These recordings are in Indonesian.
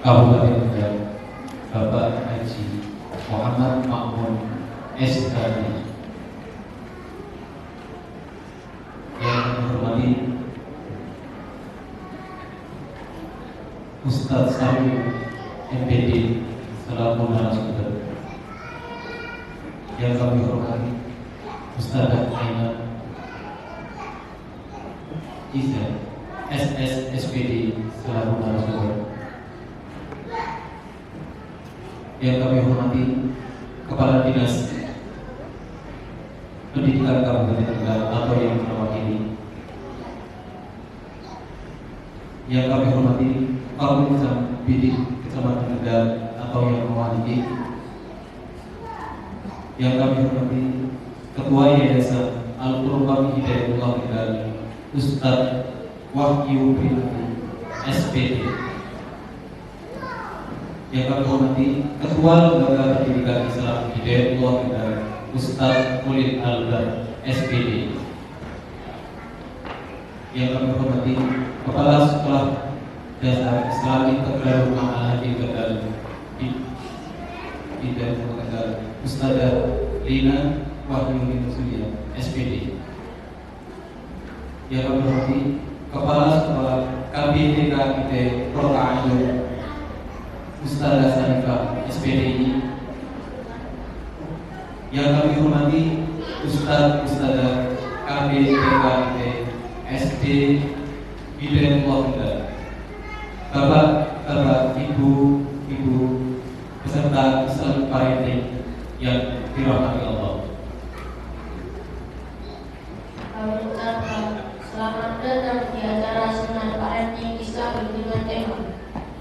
Kabupaten Tegal, Bapak Haji Muhammad Makmun SHI. Yang kami hormati Ustadz Samu MPD selaku narasumber. Yang kami hormati Ustadzah Aina Iza SSSPD selaku narasumber. Yang kami hormati Kepala Dinas Pendidikan Kabupaten Tegal atau yang mewakili. Yang kami hormati Pak Bidik Kecamatan Tegal atau yang mewakili. Yang kami hormati Ketua Yayasan Al-Qurban Hidayatullah Tegal Ustadz Wahyu bin SPD. Yang kami hormati Ketua Lembaga Pendidikan Islam Hidayatullah Tegal Ustadz Khalid Albar SPD. Yang kami hormati Kepala Sekolah Dasar Islami Tegal Rumah Al-Hadi Tegal Hidayatullah Tegal Ustadzah Lina Wahyu Surya SPD. Yang kami hormati Kepala Sekolah KBTK IT Kota Anjur Ustadzah Sarifah SPDI. Yang kami hormati Ustadzah KBTK IT SD Hidayatullah Tegal, Bapak, Ibu beserta Islamic Parenting yang dirahmati Allah. Kami ucapkan selamat datang di acara seminar parenting Islam dengan tema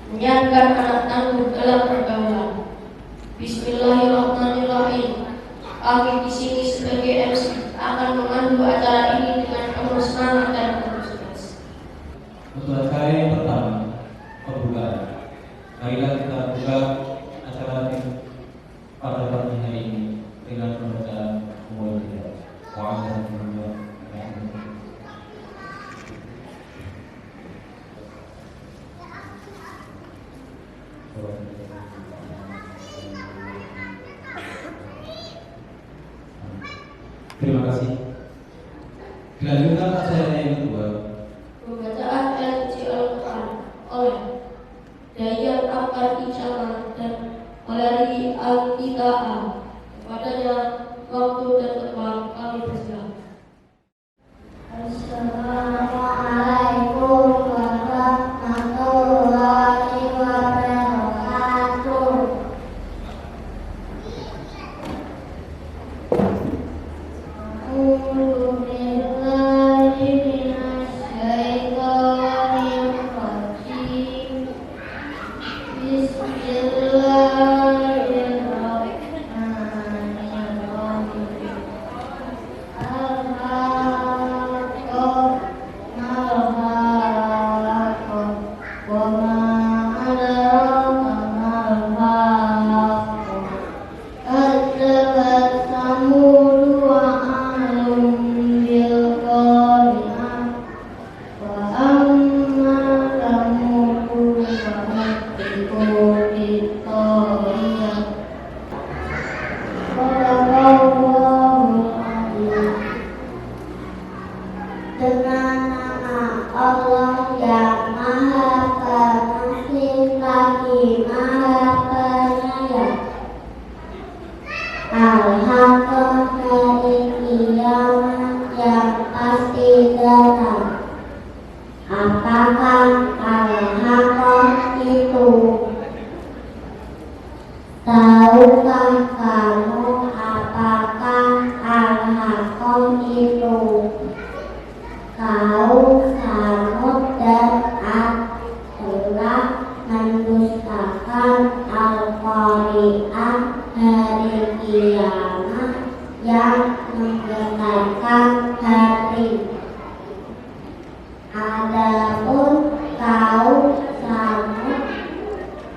menyiapkan anak tangguh dalam pergaulan. Bismillahirrahmanirrahim. Kami di sini sebagai MC akan memandu acara ini dengan penuh semangat dan antusias. Untuk acara yang pertama, pembukaan. Marilah kita buka acara pada pagi hari ini dengan pembacaan Muhammadiyah. Terima kasih. Dilanjutkan acara yang kedua. Pembacaan ayat suci Al-Quran oleh Dayyan Akbar Isyama dan Waleri Al-Qita'ah. Kepadanya waktu dan tempat kami bersiap. Assalamualaikum warahmatullahi wabarakatuh. Dengan nama Allah yang Maha Pengasih lagi Maha Penyayang. Al-Haqqah, hari kiamat yang pasti datang. Apakah Al-Haqqah itu? Tahukah kamu apakah Al-Haqqah itu? Kaum Samud dan Ad telah mendustakan Al-Qari'ah, hari kiamat yang menggentarkan hati. Adapun kaum Samud,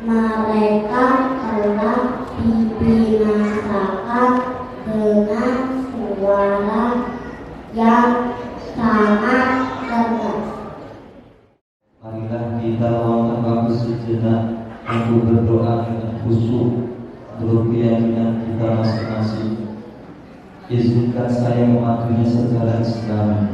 mereka telah dibinasakan dengan suara yang sangat keras. Marilah kita wonten waktu sejenak untuk berdoa dengan khusyuk menurut keyakinan kita masing-masing. Izinkan saya mematuhi secara Islam.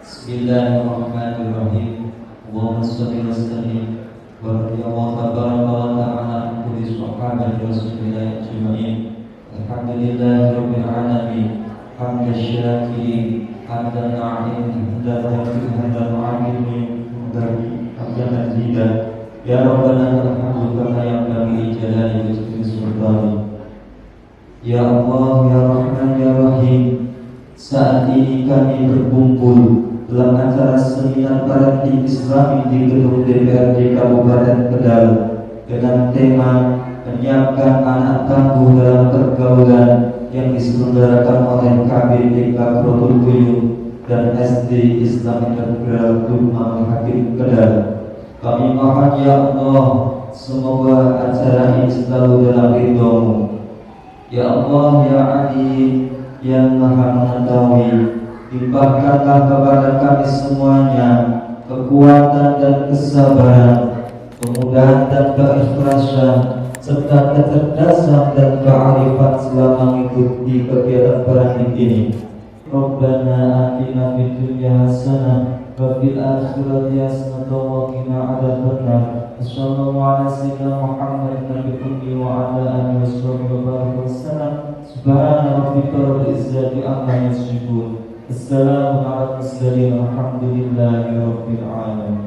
Bismillahirrahmanirrahim. Allahumma shalli wa sallim wa tabaraka wa ta'ala kulli sahabat Rasulillah ajma'in. Alhamdulillahirabbil alamin. Hamdan syakirin, hamdan na'imin, hamdan mu'amin, hamdan majidan. Ya Rabbana alhamdu kama yanbaghi li jalali wajhika sultani. Ya Allah, ya Rahman, ya Rahim. Saat ini kami berkumpul dalam acara seminar parenting Islami di gedung DPRD Kabupaten Kendal dengan tema menyiapkan anak tangguh dalam pergaulan yang diselenggarakan oleh KBTK Krotul Kuyung dan SD Islam Integral Dukmal Hakim Kendal. Kami mohon ya Allah, semoga acara ini selalu dalam ridho-Mu. Ya Allah, ya Alim, yang Maha Mengetahui, limpahkanlah kepada kami semuanya kekuatan dan kesabaran, kemudahan dan keikhlasan, serta kecerdasan dan kearifan selama mengikuti kegiatan parenting ini. Rabbana atina fid dunya hasanah wa fil akhirati hasanah wa qina adzabannar. Sallallahu ala sayyidina Muhammadin nabiyil ummi wa ala alihi washabbihi wasallam. Subhana rabbika rabbil izzati amma yasifun. Assalamu ala mursalin walhamdulillahi rabbil alamin.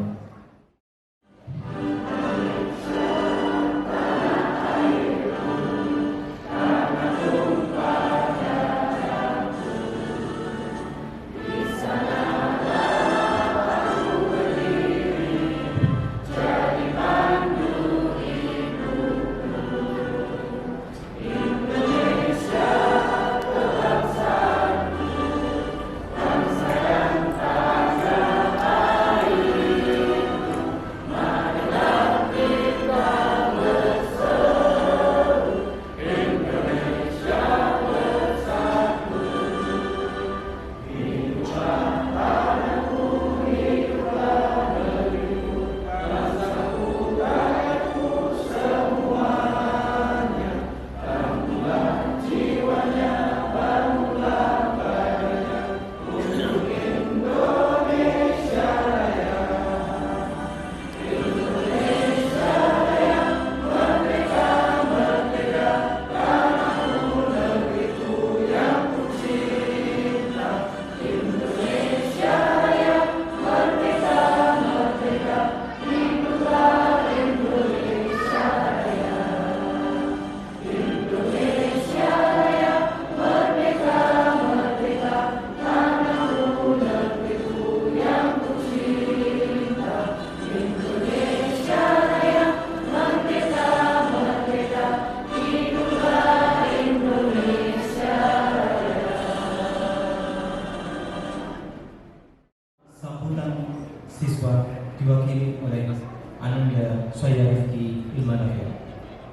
Siswa diwakili oleh Ananda Soyarifki Ilmanafia.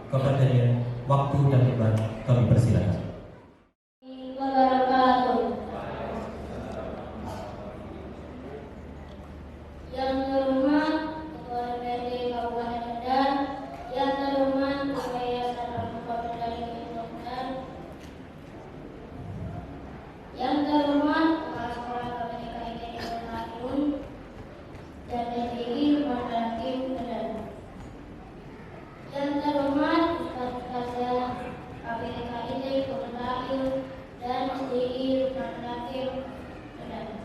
Kepadanya waktu dan tempat kami persilakan. Yang terhormat Ketua DPRD Kabupaten Kendal, yang terhormat Ketua Yayasan Al-Muqah Kendal, yang terhormat Kepala Sekolah KBTK ITB Hakim dan DPI Rumah Hakim Kendal, yang terhormat Ustaz-Ustazah KBTK ITB Hakim dan DPI Rumah Hakim Kendal,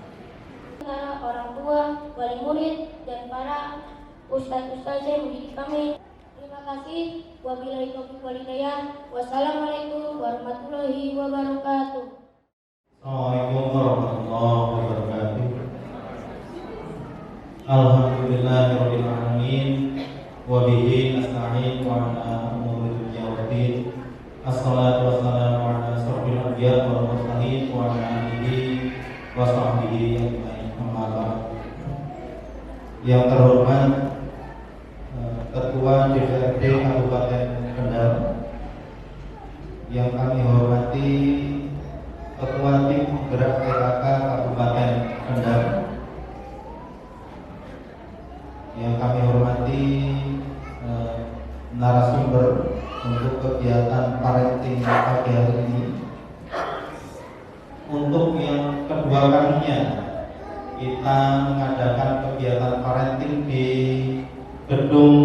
para orang tua, wali murid, dan para ustaz-ustaz yang mendidik kami. Terima kasih. Wabillahi taufiq wal hidayah. Wassalamualaikum warahmatullahi wabarakatuh. Assalamualaikum warahmatullahi wabarakatuh. Alhamdulillahirabbil alamin wa bihi nasta'in wa ala umuri dunya waddin. Assalatu wassalamu ala asyrofil anbiya wal mursalin wa ala alihi wa sahbihi ajmain. Yang terhormat Ketua DPRD Kabupaten Kendal, yang kami hormati Ketua Tim Penggerak PKK Kabupaten Kendal, yang kami hormati narasumber untuk kegiatan parenting pagi hari ini. Untuk yang kedua kalinya kita mengadakan kegiatan parenting di gedung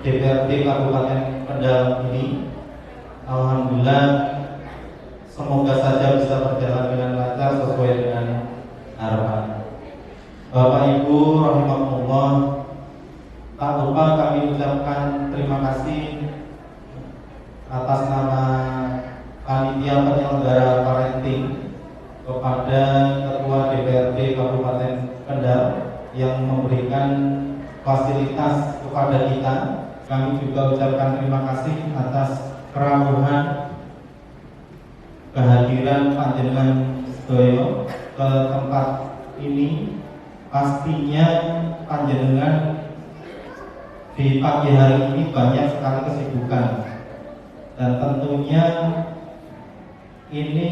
DPRD Kabupaten Kendal ini. Alhamdulillah, semoga saja bisa berjalan dengan lancar sesuai dengan harapan. Bapak Ibu rahimakumullah, tak lupa kami ucapkan terima kasih atas nama panitia penyelenggara parenting kepada Ketua DPRD Kabupaten Kendal yang memberikan fasilitas kepada kita. Kami juga ucapkan terima kasih atas kerawahan kehadiran panjenengan sedoyo ke tempat ini. Pastinya panjenengan di pagi hari ini banyak sekali kesibukan, dan tentunya ini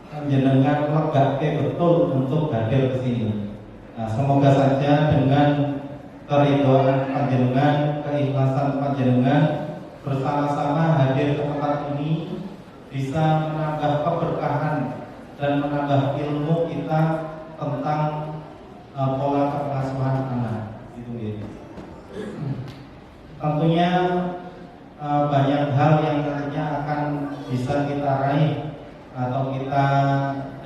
panjenengan legake betul untuk hadir ke sini. Nah, semoga saja dengan keridhaan panjenengan, keikhlasan panjenengan, bersama-sama hadir ke tempat ini bisa menambah keberkahan dan menambah ilmu kita tentang pola pengasuhan anak. Itu ya. Tentunya banyak hal yang nantinya akan bisa kita raih atau kita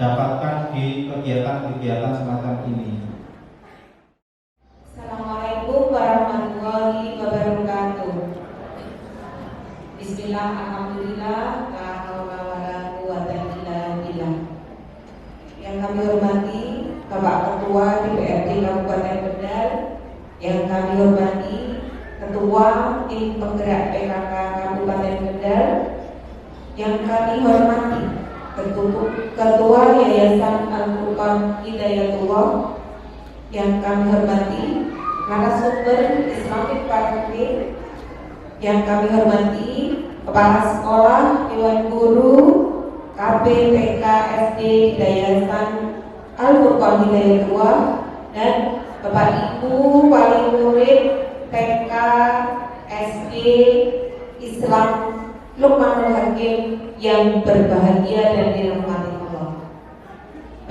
dapatkan di kegiatan-kegiatan semacam ini. Assalamualaikum warahmatullahi wabarakatuh. Bismillah, alhamdulillah, la haula wala quwwata illa billah. Yang kami hormati Bapak Ketua DPRD Kabupaten Kendal, yang kami hormati Ketua Tim Penggerak PKK Kabupaten Kendal, yang kami hormati Ketua Yayasan Al-Furqan Hidayatullah, yang kami hormati narasumber Islamic Parenting, yang kami hormati Kepala Sekolah, Dewan Guru, KB TK SD Yayasan Al-Furqan Hidayatullah, dan Bapak Ibu wali murid TK SD Islam Luqmanul Hakim yang berbahagia dan dirahmati Allah.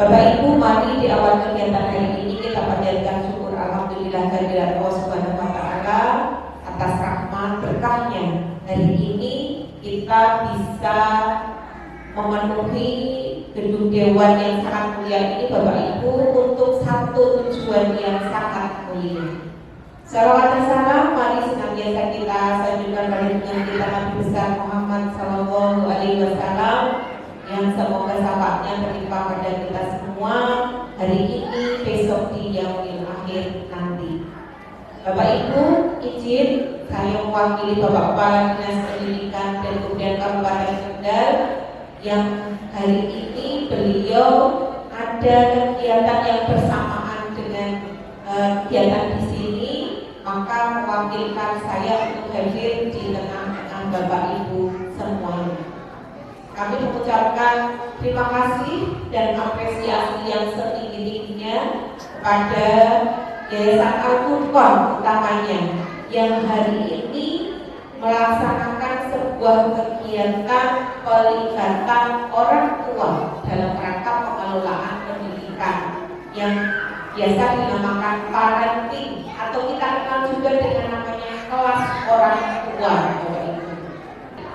Bapak Ibu, mari di awal kegiatan hari ini kita panjatkan syukur alhamdulillah kehadirat Allah Subhanahu wa taala atas rahmat berkahnya. Hari ini kita bisa memenuhi gedung dewan yang sangat mulia ini, Bapak Ibu, untuk satu tujuan yang sangat mulia. Salawat dan salam mari senantiasa kita sanjungkan pada junjungan kita Nabi besar Muhammad Sallallahu Alaihi Wasallam, yang semoga syafaatnya berlimpah pada kita semua hari ini, besok di yaumil akhir nanti. Bapak Ibu, izin saya mewakili Bapak Kepala Dinas Pendidikan dan Kebudayaan Kabupaten Kendal yang hari ini beliau ada kegiatan yang bersamaan dengan kegiatan di sini, maka mewakilkan saya untuk hadir di tengah-tengah Bapak Ibu semuanya. Kami mengucapkan terima kasih dan apresiasi yang setinggi-tingginya kepada Yayasan Al-Furqan utamanya yang hari ini melaksanakan sebuah kegiatan pelibatan orang tua dalam rangka pengelolaan pendidikan yang biasa dinamakan parenting atau kita kenal juga dengan namanya kelas orang tua,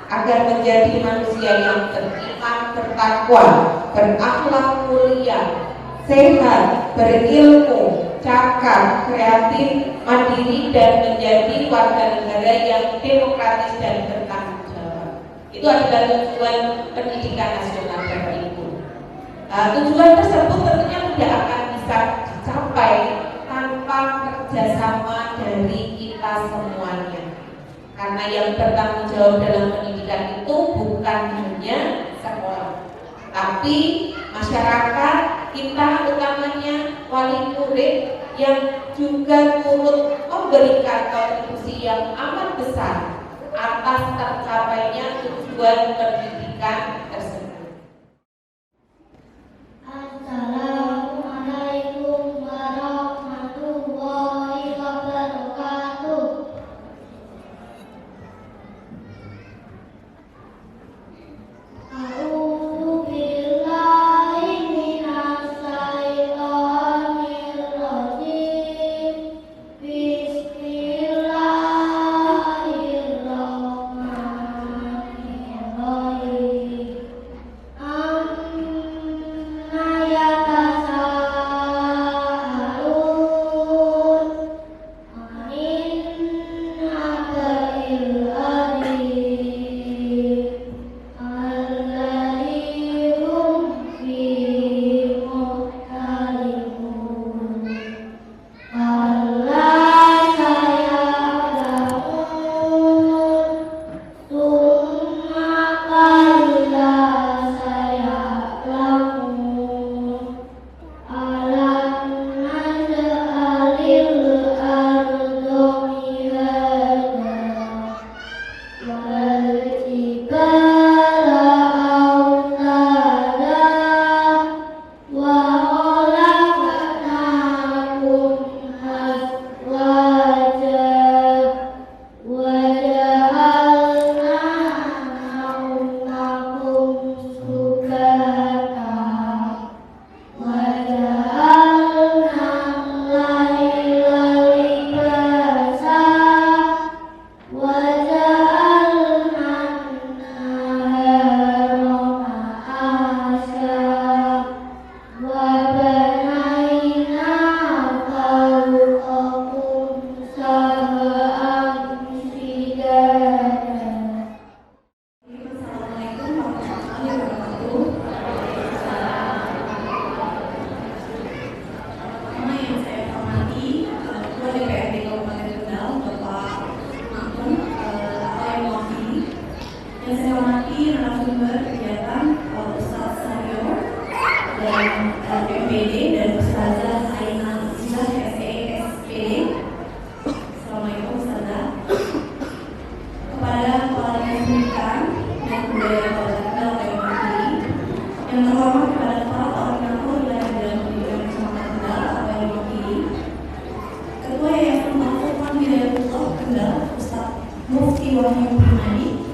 agar menjadi manusia yang beriman, bertakwa, berakhlak mulia, sehat, berilmu, cakap, kreatif, mandiri, dan menjadi warga negara yang demokratis dan bertanggung jawab. Itu adalah tujuan pendidikan nasional, Bapak Ibu. Tujuan tersebut tentunya tidak akan bisa dicapai tanpa kerjasama dari kita semuanya. Karena yang bertanggung jawab dalam pendidikan itu bukan hanya sekolah, tapi masyarakat kita, utamanya wali murid, yang juga turut memberikan kontribusi yang amat besar atas tercapainya tujuan pendidikan tersebut. Assalamualaikum warahmatullahi wabarakatuh. Yang saya hormati narasumber kegiatan Ustaz Saryo dan MPD dan Ustazah Ainal Izzah SPD. Assalamualaikum Ustazah. Kepada Kepala Dinas Pendidikan dan Kebudayaan Kota Tegal yang mewakili, yang terhormat kepada Kepala Koordinator Wilayah Bidang Pendidikan Kecamatan Tegal atau yang mewakili, Ketua Yayasan Al-Quran Hidayatullah Kendal Ustaz Mufti Wahyu Primadi,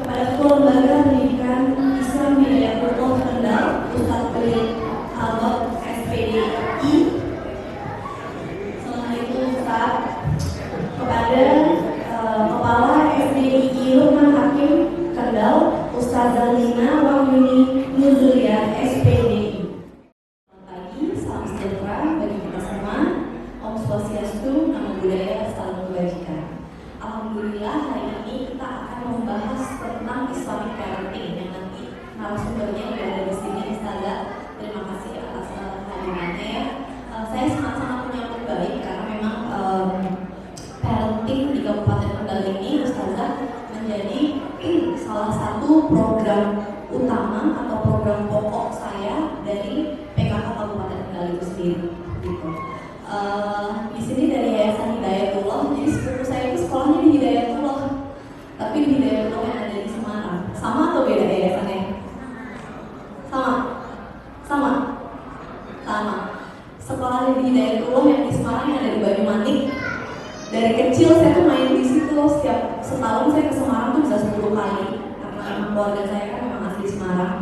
kepada Ketua Lembaga Pendidikan Islam Hidayatullah Kendal Ustaz Khalid Albert SPDI. Assalamualaikum Ustaz. Kepada Kepala SDI Lukman Hakim Kendal Ustazah Lina Wahyuni Nuzuliyah SPDI. Selamat pagi, salam sejahtera bagi kita semua. Om Swastiastu, Namo Buddhaya, Salam Kebajikan. Alhamdulillah hari ini kita akan membahas tentang Islamic parenting yang nanti narasumbernya yang ada di sini. Ustazah, terima kasih atas hadirannya ya. Saya sangat-sangat menyambut baik karena memang parenting di Kabupaten Kendal ini Ustazah menjadi salah satu program utama atau program pokok saya dari PKK Kabupaten Kendal itu sendiri. Gitu. Di sini dari Yayasan Hidayatullah, jadi sepupu saya itu sekolahnya di Hidayatullah, tapi di Hidayatullah yang ada di Semarang. Sama atau beda yayasannya? Sama. Sekolah di Hidayatullah yang di Semarang yang ada di Banyumanik. Dari kecil saya tuh main di situ, setiap setahun saya ke Semarang tuh bisa 10 kali karena memang keluarga saya kan memang asli Semarang.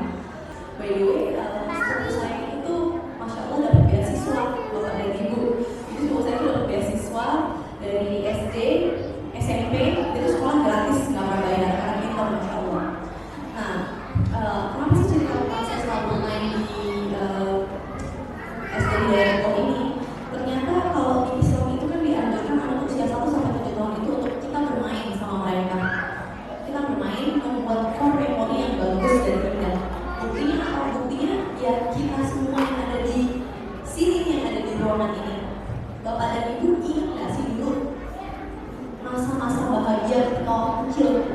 By the way, sepupu saya itu Masya Allah dapat beasiswa Bapak dan Ibu. Jadi sepupu saya itu dapat beasiswa dari SD, SMP, itu sekolah gratis, nggak pernah bayar karena kita Masya Allah. Nah, kenapa sih cerita saya selalu main di SD Hidayatullah ini? Ternyata kalau di Islam itu kan dianjurkan anak usia 1 sampai 7 tahun itu untuk kita bermain sama mereka. Kita bermain membuat core memori yang bagus dan indah. Buktinya apa? Buktinya ya kita semua yang ada di sini, yang ada di ruangan ini. Bapak dan Ibu ingat nggak sih dulu masa-masa bahagia ketika waktu kecil?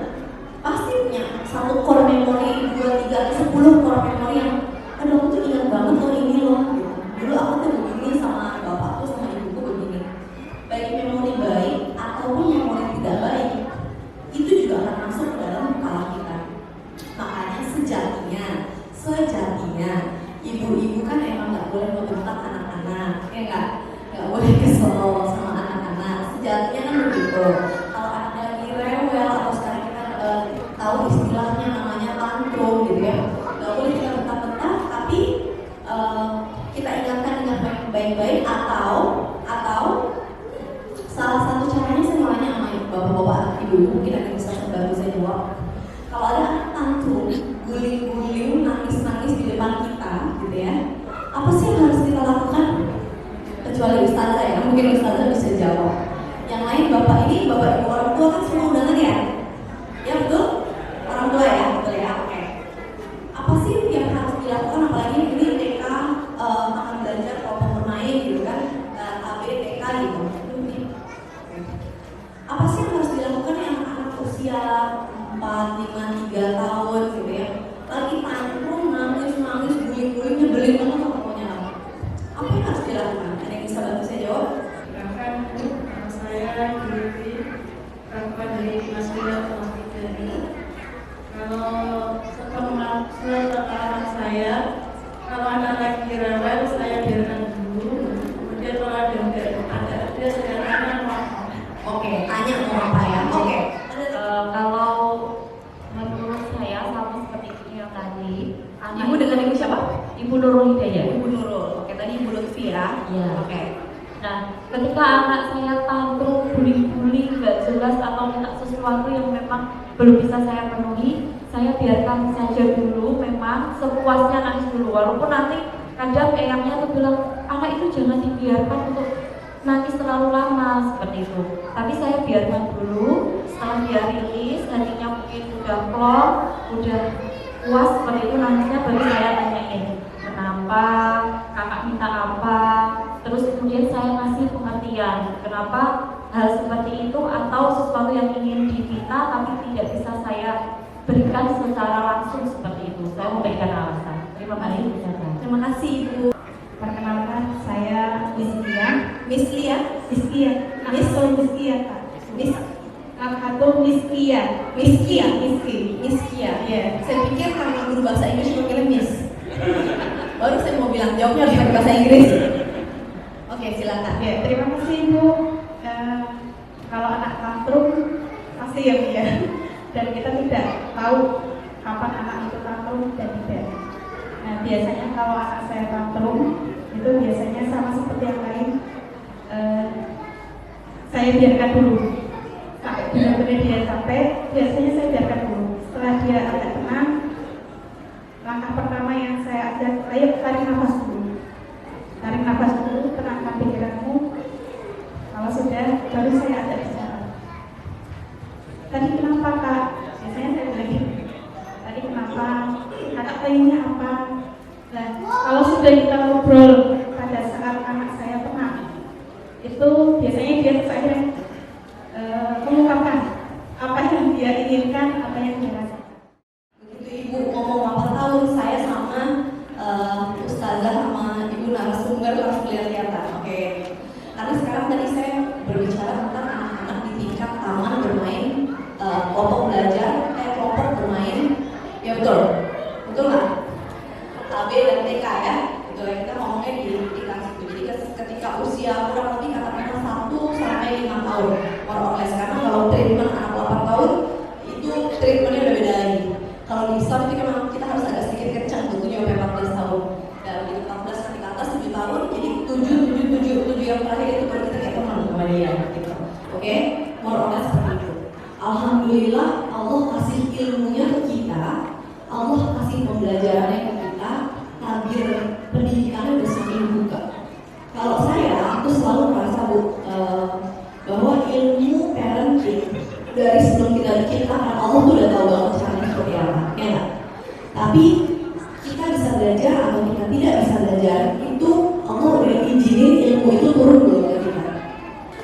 Pasti punya satu core memori, 2, 3, 10 core memori yang aduh aku tuh ingat banget tuh ini loh. Dulu aku tuh begini sama bapakku sama ibuku begini. Baik memori baik ataupun memori tidak baik, itu juga akan masuk ke dalam kepala kita. Makanya sejatinya ibu-ibu kan emang nggak boleh membentak anak-anak, ya nggak boleh kesel sama anak-anak. Sejatinya kan begitu. Kalau anaknya lagi rewel atau sekarang kita tahu istilahnya namanya tantrum gitu ya, nggak boleh kita bentak-bentak, tapi kita ingatkan dengan baik-baik atau salah satu caranya saya mau nanya sama bapak-bapak, ibu-ibu, mungkin ada yang bisa membantu saya jawab. Kalau ada anak tantrum, guling-guling, nangis-nangis di depan kita, gitu ya, apa sih yang harus kita lakukan? Kecuali ustazah ya, mungkin ustazah bisa jawab. Yang lain bapak ini, bapak ibu orang tua kan semua undangan ya? Ya betul? Orang tua ya, betul ya? Oke. Apa sih yang harus dilakukan? Apalagi ini TK akan belajar kelompok bermain gitu kan, KB, TK gitu. Apa sih yang harus dilakukan yang anak-anak usia 4, 5, 3 tahun gitu ya, lagi tantrum, nangis, guling-guling, nyebelin banget pokoknya. Apa yang harus dilakukan? Ada yang bisa bantu saya jawab? Silakan Bu, nama saya Yudi, perempuan dari Masjid Al-Fatihah. Kalau sepengetahuan saya, kalau anak lagi rewel saya biarkan dulu. Kemudian kalau ada dia saya tanya mau. Oke, tanya mau apa ya? Oke. Kalau menurut saya sama seperti itu yang tadi. Ibu dengan ibu siapa? Ibu Nurul Hidayah. Ibu Nurul. Oke, tadi Ibu Lutfi ya. Iya. Oke. Nah, ketika anak saya tantrum, bullying nggak jelas atau minta sesuatu yang memang belum bisa saya penuhi, saya biarkan saja dulu, memang sepuasnya nangis dulu. Walaupun nanti kadang eyangnya tuh bilang, anak itu jangan dibiarkan untuk nangis terlalu lama seperti itu. Tapi saya biarkan dulu, setelah dia rilis, hatinya mungkin udah plong, udah puas seperti itu nangisnya, baru saya tanyain kenapa, kakak minta apa, terus kemudian saya ngasih pengertian kenapa hal seperti itu atau sesuatu yang ingin diminta tapi tidak bisa saya berikan secara langsung seperti itu. Saya memberikan alasan. Terima kasih. Terima kasih Ibu. Perkenalkan, saya Miskia. Miss Lia, Miss Kak. Miss Al-Khatum Miskia. Miskia. Ya. Saya pikir karena guru bahasa Inggris manggilnya Miss. Baru saya mau bilang jawabnya harus pakai bahasa Inggris. Oke, silakan. Ya, terima kasih Ibu. Kalau anak tantrum pasti ya Bu ya. Dan kita tidak tahu kapan anak itu tantrum dan tidak. Nah, biasanya kalau anak saya tantrum itu biasanya sama seperti yang lain. Saya biarkan dulu sampai benar-benar dia sampai. Biasanya saya biarkan dulu. Setelah dia agak tenang, langkah pertama yang saya ajak, ayo tarik nafas dulu. Tarik nafas dulu, tenangkan pikiranmu. Kalau sudah, baru saya ajak bicara. Tadi kenapa Kak? Biasanya saya bilang gitu. Tadi kenapa? Kakak pengennya apa? Nah, kalau sudah kita ngobrol pada saat anak saya tenang, itu biasanya dia akhirnya mengungkapkan apa yang dia inginkan, apa yang dia rasakan. Begitu Ibu ngomong 8 tahun, saya sama Ustazah sama Ibu narasumber langsung kelihatan. Oke. Karena sekarang tadi saya berbicara tentang anak-anak di tingkat taman bermain, kelompok belajar, kelompok bermain. Ya betul nggak? AB dan TK ya, betul ya, kita ngomongnya di tingkat situ. Jadi ketika usia kurang lebih katakanlah 1 sampai 5 tahun, more or less. Karena kalau treatment anak 8 tahun itu treatmentnya udah beda lagi. Kalau di Islam itu memang kita harus agak sedikit kencang, tentunya sampai 14 tahun. Dan di 14 nanti ke atas 7 tahun, jadi 7 yang terakhir itu baru kita kayak teman sama dia gitu. Oke, more or less seperti itu. Alhamdulillah Allah kasih ilmunya ke kita, Allah kasih pembelajarannya ke kita, tabir pendidikannya udah semakin buka. Kalau aku selalu merasa Bu, bahwa ilmu parenting dari sebelum kita diciptakan Allah tuh udah tahu banget caranya seperti apa, ya nggak? Tapi kita bisa belajar atau kita tidak bisa belajar itu Allah udah izinin ilmu itu turun dulu ke kita.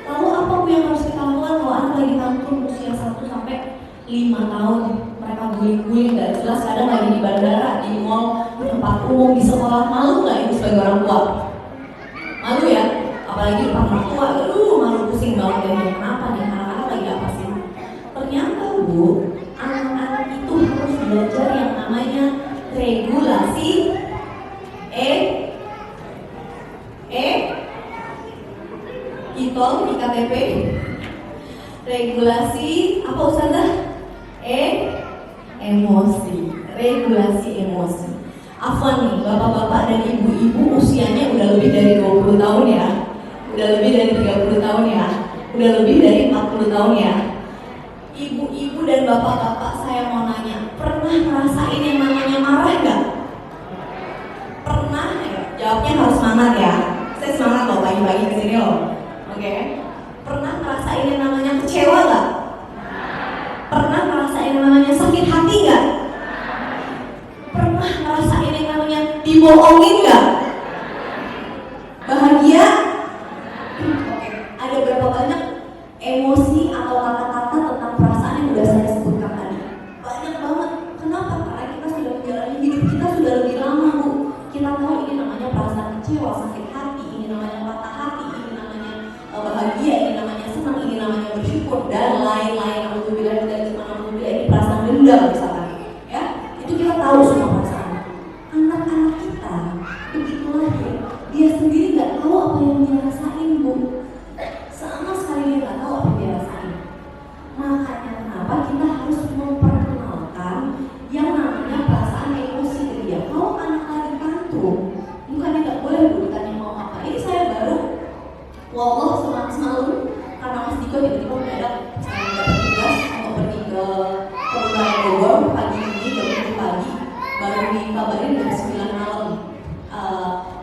Lalu apa Bu yang harus kita lakukan kalau anak lagi tantrum usia 1 sampai 5 tahun? Mereka guling-guling nggak jelas, kadang lagi di bandara, di mall, di tempat umum, di sekolah. Malu nggak Ibu sebagai orang tua? Malu ya? Apalagi depan orang tua, malu pusing banget ya. Kenapa nih? Anak-anak lagi apa sih? Ternyata Bu, anak-anak itu harus belajar yang namanya regulasi ITOL, IKTP, regulasi apa Ustazah? Emosi, regulasi emosi. Afwan nih, bapak-bapak dan ibu-ibu usianya udah lebih dari 20 tahun ya, udah lebih dari 30 tahun ya, udah lebih dari 40 tahun ya. Ibu-ibu dan bapak-bapak, saya mau nanya, pernah ngerasain yang namanya marah nggak? Pernah ya? Jawabnya harus semangat ya. Saya semangat loh pagi-pagi kesini loh. Oke. Pernah ngerasain yang namanya kecewa nggak? Pernah ngerasain yang namanya sakit hati nggak? Pernah ngerasain yang namanya dibohongin nggak? Bahagia? Oke. Ada berapa banyak emosi atau kata-kata tentang perasaan yang udah saya sebutkan tadi? Banyak banget. Kenapa? Karena kita sudah menjalani hidup kita sudah lebih lama Bu. Kita tahu ini namanya perasaan kecewa, sakit hati, ini namanya patah hati, ini namanya bahagia, ini namanya senang, ini namanya bersyukur dan lain-lain. Alhamdulillah ini perasaan dendam misalkan, ya itu kita tahu semua perasaan. Anak-anak kita begitu lahir, dia sendiri nggak tahu apa yang dia rasain Bu. Sama sekali dia nggak tahu apa yang dia rasain. Makanya kenapa kita harus memperkenalkan yang namanya perasaan emosi ke dia. Kalau anak lagi tantrum, bukannya nggak boleh Bu ditanya mau apa. Ini saya baru, wallah semalam karena Mas Diko tiba-tiba mendadak saya dapat tugas untuk pergi ke Kabupaten Bogor pagi ini jam 7 pagi, baru dikabarin jam 9 malam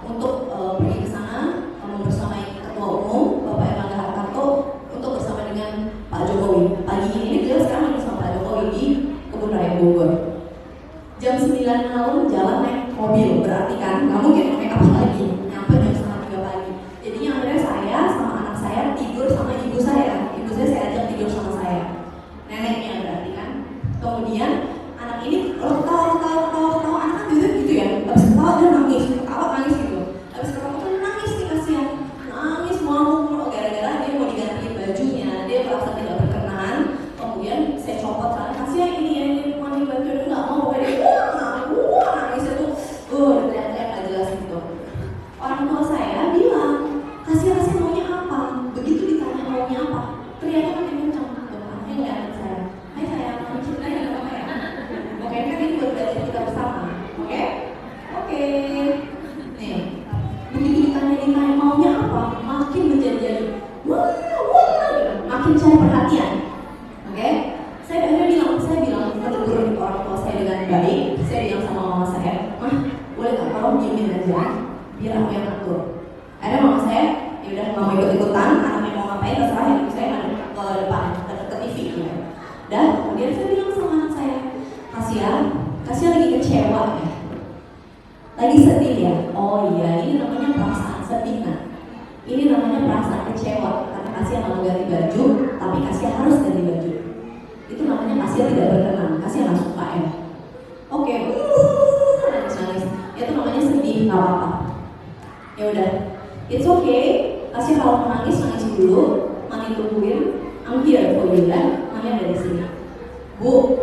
untuk pergi ke sana membersamai Ketua Umum Bapak Erlangga Hartarto untuk bersama dengan Pak Jokowi. Pagi ini jelas sekarang bersama Pak Jokowi di Kebun Raya Bogor. Jam 9 malam jalan naik mobil, berarti kan nggak mungkin pakai apa lagi, nyampe jam 2:30 pagi. Jadinya akhirnya saya sama anak saya tidur sama ibu saya. Ibu saya ajak tidur sama saya, neneknya berarti kan. Kemudian baik, saya bilang sama mama saya, "Mah, boleh nggak tolong diemin aja, biar aku yang atur." Akhirnya mama saya, ya udah nggak mau ikut-ikutan, anaknya mau ngapain terserah, ibu saya ngadep ke depan, ke TV gitu. Dan kemudian saya bilang sama anak saya, kasihan lagi kecewa ya, lagi sedih ya. Oh iya, ini namanya perasaan sedih. Nah, ini namanya perasaan kecewa karena kasihan mau ganti baju, tapi kasihan harus ganti baju. Itu namanya kasihan tidak berkenan, kasihan nggak suka ya. Oke, nangis. Itu namanya sedih, nggak apa-apa. Ya udah, it's okay. Kasih kalau menangis dulu, mami tungguin. I'm here for you kan, mami ada di sini. Bu,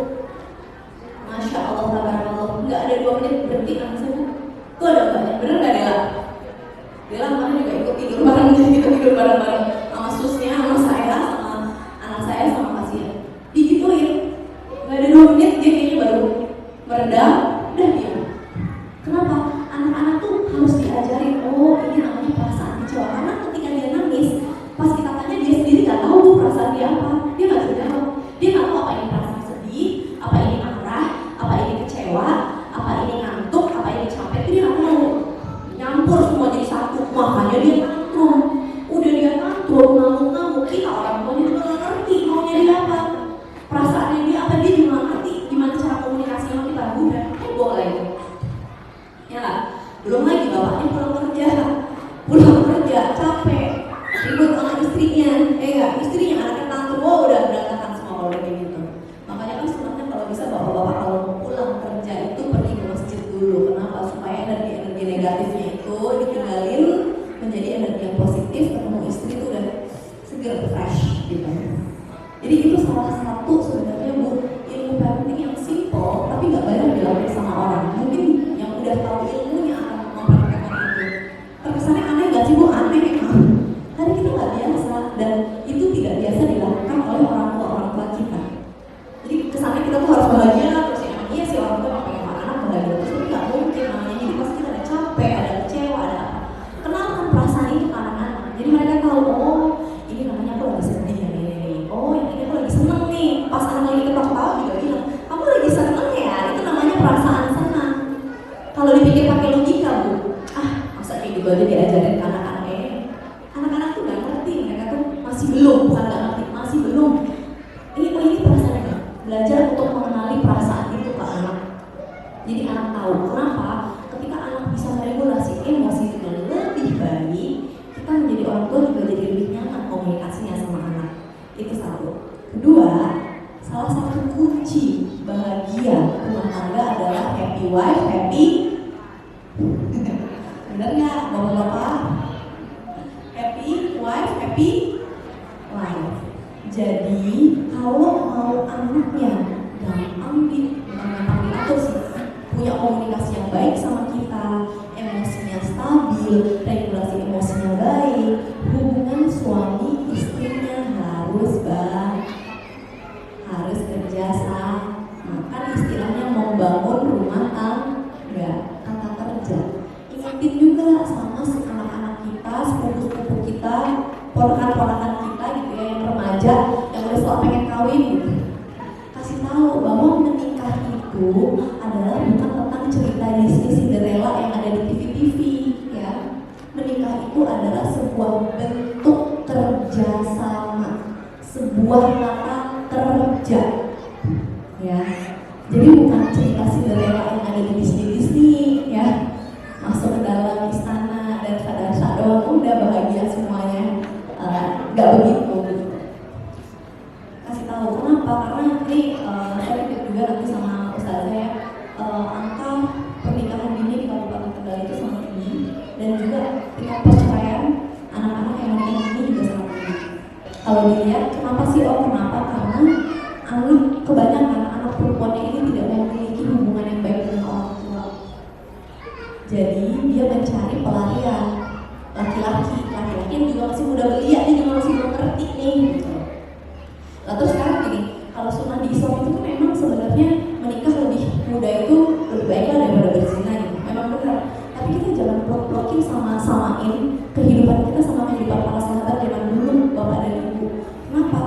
masya Allah, tabarakallah, nggak ada 2 menit berhenti nangisnya bu. Tuh ada banyak, bener nggak Dela? Dela kemarin juga ikut tidur bareng, kita tidur bareng-bareng sama susnya, sama saya, sama anak saya, sama kasihan. Digituin, nggak ada 2 menit dia kayaknya baru meredam, udah diam. Kenapa? Anak-anak tuh harus diajarin, oh ini namanya perasaan kecewa. Karena ketika dia nangis, pas kita tanya dia sendiri nggak tahu perasaan dia apa, dia nggak bisa jawab. Dia nggak tahu apa ini perasaan sedih, apa ini marah, apa ini kecewa, apa ini ngantuk, apa ini capek. Dia nggak tahu. Nyampur semua jadi satu, makanya dia tantrum. Udah dia tantrum, ngamuk-ngamuk, kita orang tuanya juga nggak ngerti maunya dia apa, perasaannya dia apa, dia juga nggak ngerti gimana cara komunikasi sama kita. Udah heboh lagi. Ya lah, belum lagi bapaknya pulang kerja capek, ribut sama istrinya, istrinya anaknya tantrum, udah berantakan semua kalau kayak gitu. Makanya kan sebenarnya kalau bisa bapak-bapak kalau mau pulang kerja itu pergi ke masjid dulu. Kenapa? Supaya energi negatifnya itu ditinggalin menjadi energi yang positif, ketemu istri itu udah seger, fresh gitu. Jadi itu salah satu sebenarnya bu, ilmu parenting yang simple tapi nggak banyak dilakukan sama orang. Mungkin yang udah tahu ilmunya akan mempraktekkan itu. Terkesannya aneh nggak sih bu? Aneh kan? Karena kita nggak biasa dan itu tidak biasa dilakukan oleh orang tua kita. Jadi kesannya kita tuh harus bahagia terus ya, iya sih orang tua pengen anak bahagia terus, tapi nggak mungkin namanya. Jadi pasti kita ada capek, ada kecewa, ada apa. Kenalkan perasaan itu ke anak-anak. Jadi mereka tahu, oh ini namanya aku lagi sedih ya ini. Oh ini aku lagi seneng nih. Pas anak lagi ketawa juga bilang, kamu lagi seneng ya. Itu namanya perasaan senang. Kalau dipikir pakai logika bu, masa kayak gitu aja diajarin ke anak-anak ini. Anak-anak tuh nggak ngerti, mereka tuh masih belum, bukan nggak ngerti, masih belum. Ini perasaannya. Belajar untuk mengenali perasaan itu ke anak. Jadi anak tahu kenapa ketika anak bisa meregulasi emosi dengan lebih baik, kita menjadi orang tua juga jadi lebih nyaman komunikasinya sama anak. Itu satu. Kedua, salah satu kunci bahagia rumah tangga adalah happy wife, happy. Benar nggak, bapak-bapak? Happy wife, happy life. Jadi kalau mau anaknya gampang diatur sih, punya komunikasi yang baik sama kita, emosinya stabil, regulasi emosinya baik, hubungan suami istrinya harus kerjasama. Kan istilahnya membangun rumah tangga, kata kerja. Ingatin juga sama anak-anak kita, sepupu-sepupu kita, ponakan-ponakan kita gitu ya, yang remaja yang udah selalu pengen kawin gitu. Kasih tahu bahwa menikah itu adalah bukan tentang cerita Disney Cinderella yang ada di TV-TV ya. Menikah itu adalah sebuah bentuk kerjasama, sebuah kata kerja ya. Jadi bukan cerita Cinderella yang ada di Disney ya, masuk ke dalam istana dan sadar doang udah bahagia semuanya. Nggak begitu. Kasih tahu kenapa? Karena ini saya pikir juga nanti sama ustaz saya, angka pernikahan dini di Kabupaten Tegal itu sangat tinggi dan juga tingkat perceraian anak-anak yang menikah dini juga sangat tinggi. Kalau dilihat kenapa sih? Kenapa? Karena kebanyakan anak perempuannya ini tidak memiliki hubungan yang baik dengan orang tua. Jadi dia mencari pelarian. Laki-laki yang juga masih muda belia, dia juga masih belum ngerti nih gitu. Nah terus sekarang gini, kalau sunnah di Islam itu kan memang sebenarnya menikah lebih muda itu lebih baiklah daripada berzina gitu. Memang benar. Tapi kita jangan blok-blokin sama-samain kehidupan kita sama kehidupan para sahabat zaman dulu, bapak dan ibu. Kenapa?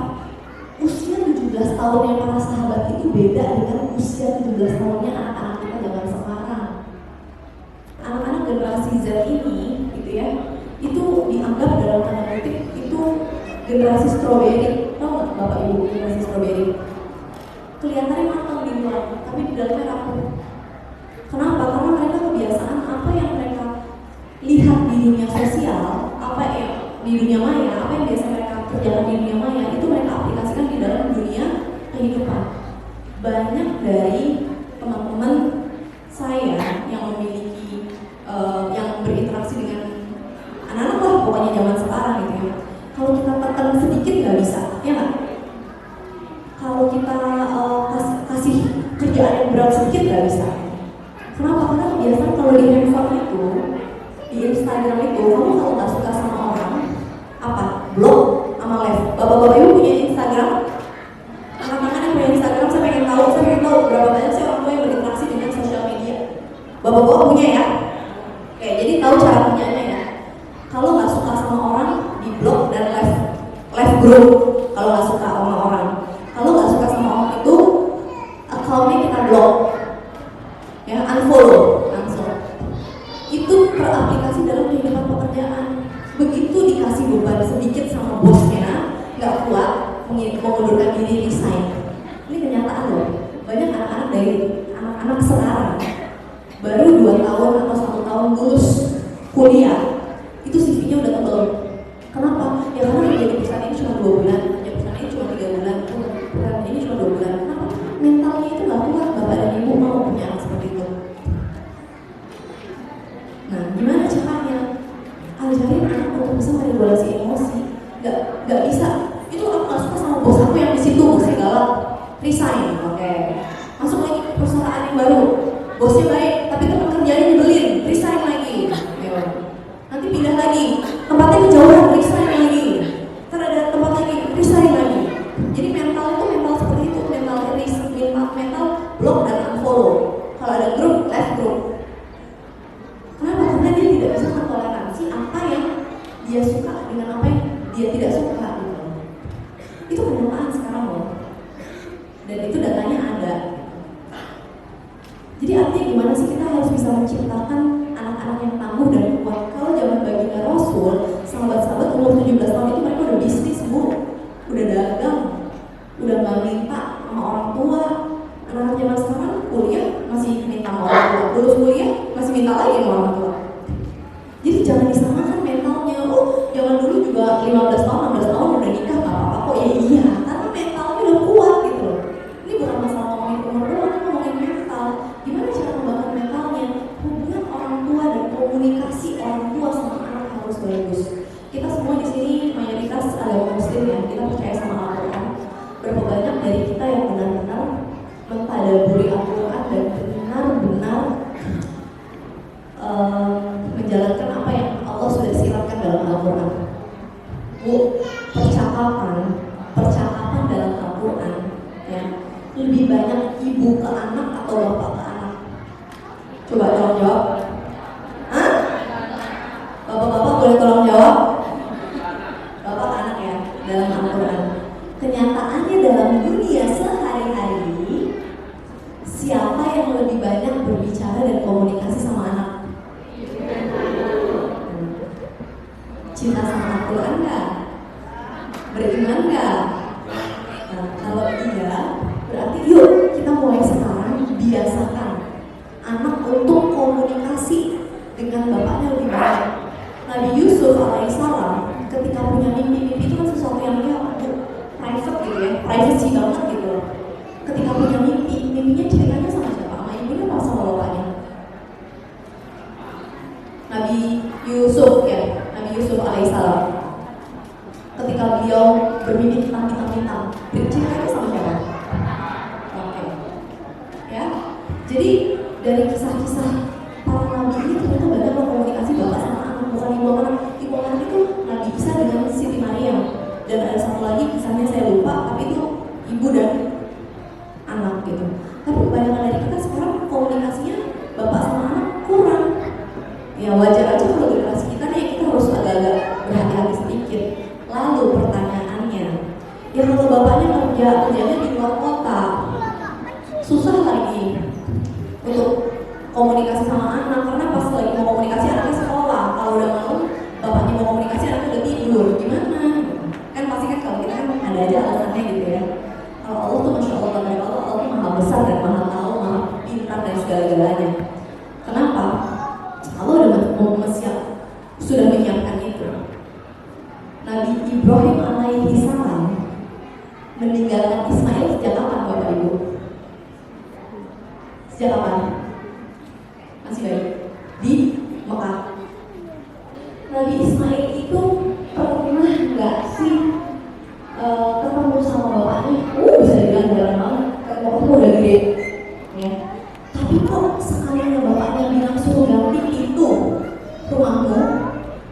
Usia 17 tahunnya para sahabat itu beda dengan usia 17 tahunnya anak generasi stroberi. Tahu nggak Bapak Ibu generasi stroberi? Kelihatannya matang di luar, tapi di dalamnya rapuh. Kenapa? Karena mereka kebiasaan apa yang mereka lihat di dunia sosial, apa yang di dunia maya, apa yang biasa mereka kerjakan di dunia maya, itu mereka aplikasikan di dalam dunia kehidupan. Banyak dari teman-teman saya yang memiliki yang berinteraksi dengan anak-anak lah pokoknya zaman sekarang gitu ya. Kalau kita tekan sedikit nggak bisa, ya nggak? Kalau kita kasih kerjaan yang berat sedikit nggak bisa. Kenapa? Karena kebiasaan kalau di handphone itu, di Instagram itu, kamu kalau nggak suka sama orang, apa? Blog sama live. Bapak-bapak ibu punya Instagram? Anak-anak yang punya Instagram, saya pengen tahu berapa banyak sih orang tua yang berinteraksi dengan sosial media. Bapak-bapak punya ya? Oke, jadi tahu cara punyanya ya. Kalau nggak suka sama orang, di blog dan live group. Kalau nggak suka sama orang, kalau nggak suka sama orang itu, akunnya kita blok, ya unfollow langsung. Itu teraplikasi dalam kehidupan pekerjaan. Begitu dikasih beban sedikit sama bosnya, nggak kuat, mengundurkan diri, resign. Ini kenyataan loh. Banyak anak-anak dari anak-anak sekarang baru 2 tahun atau 1 tahun lulus kuliah, itu CV-nya udah tebel. Kenapa? Ya karena kerja di perusahaan ini cuma 2 bulan, kerja perusahaan ini cuma 3 bulan, perusahaan ini cuma 2 bulan. Kenapa? Mentalnya itu nggak kuat. Bapak dan ibu mau punya anak seperti itu. Nah, gimana caranya? Ajarin anak untuk bisa meregulasi emosi. Nggak bisa. Itu aku nggak suka sama bos aku yang di situ, bosnya galak, resign. Oke. Masuk lagi ke perusahaan yang baru, bosnya baik, tapi teman kerjanya nyebelin, resign lagi. Nanti pindah lagi, tempatnya kejauhan, resign lagi. Ntar ada tempat lagi, resign lagi. Jadi mental itu mental seperti itu, mental block dan unfollow. Kalau ada grup, left group. Kenapa? Karena dia tidak bisa mentoleransi apa yang dia suka dengan apa yang dia tidak suka gitu. Itu kenyataan sekarang loh. Dan itu datanya ada. Jadi artinya gimana sih kita harus bisa menciptakan anak-anak yang tangguh dan kuat. Kalau zaman baginda Rasul, sahabat-sahabat umur 17 tahun itu mereka udah bisnis bu, udah dagang, udah nggak minta sama orang tua. Anak-anak zaman sekarang kuliah masih minta sama orang tua, lulus kuliah masih minta lagi sama orang tua. Jadi jangan disamakan mentalnya. Oh, zaman dulu juga 15 tahun, 16 tahun udah nikah nggak apa-apa kok. Ya iya, karena mentalnya udah kuat gitu. Ini bukan masalah ngomongin umur doang, ngomongin mental. Gimana cara membangun mentalnya? Hubungan orang tua dan komunikasi orang tua sama anak harus bagus. Kita semua di sini mayoritas agama Muslim ya, kita percaya sama Al-Quran. Berapa banyak dari kita yang benar-benar mentadaburi Al-Quran dan benar-benar menjalankan apa yang Allah sudah siratkan dalam Al-Quran. Bu, percakapan dalam Al-Quran ya, lebih banyak ibu ke anak atau bapak ke anak? Coba tolong jawab. Hah? Bapak-bapak boleh tolong jawab? Bapak ke anak ya, dalam Al-Quran. Kenyataannya dalam dunia sehari-hari, siapa yang lebih banyak berbicara dan komunikasi sama anak? Cinta sama Al-Quran nggak? Beriman nggak? Nah, kalau iya, berarti yuk kita mulai sekarang biasakan anak untuk komunikasi dengan bapaknya lebih banyak. Nabi Yusuf alaihissalam ketika punya mimpi itu kan sesuatu yang dia private gitu ya, privacy banget gitu. Ketika punya mimpinya ceritanya sama siapa? Sama ibunya atau sama bapaknya? Nabi Yusuf ya, Nabi Yusuf alaihissalam. Ketika beliau bermimpi tentang bintang-bintang, ceritanya sama siapa? Oke. Ya. Jadi dari kisah-kisah para nabi ini ternyata banyak komunikasi bapak sama anak, bukan ibu anak. Ibu anak itu Nabi Isa dengan Siti Maryam. Dan ada satu lagi kisahnya saya lupa, tapi itu ibu dan anak gitu. Tapi kebanyakan dari kita sekarang komunikasinya bapak sama anak kurang. Ya wajar aja kalau generasi kita nih kita harus agak-agak berhati-hati sedikit. Lalu pertanyaannya, ya kalau bapaknya kerjanya di luar kota, susah lagi untuk komunikasi sama anak karena pas lagi mau komunikasi anaknya sekolah. Kalau udah malam bapaknya mau komunikasi anaknya udah tidur, gimana? Kan pasti segala-galanya. Kenapa? Allah sudah menyiapkan itu. Nabi Ibrahim alaihi salam meninggalkan Ismail sejak kapan Bapak Ibu? Sejak kapan? Masih baik? Di Mekah. Nabi Ismail itu pernah nggak sih ketemu sama bapaknya? Bisa dibilang jarang banget. Waktu udah gede, ya. Tapi kok sekalinya bapaknya bilang suruh ganti pintu rumahmu,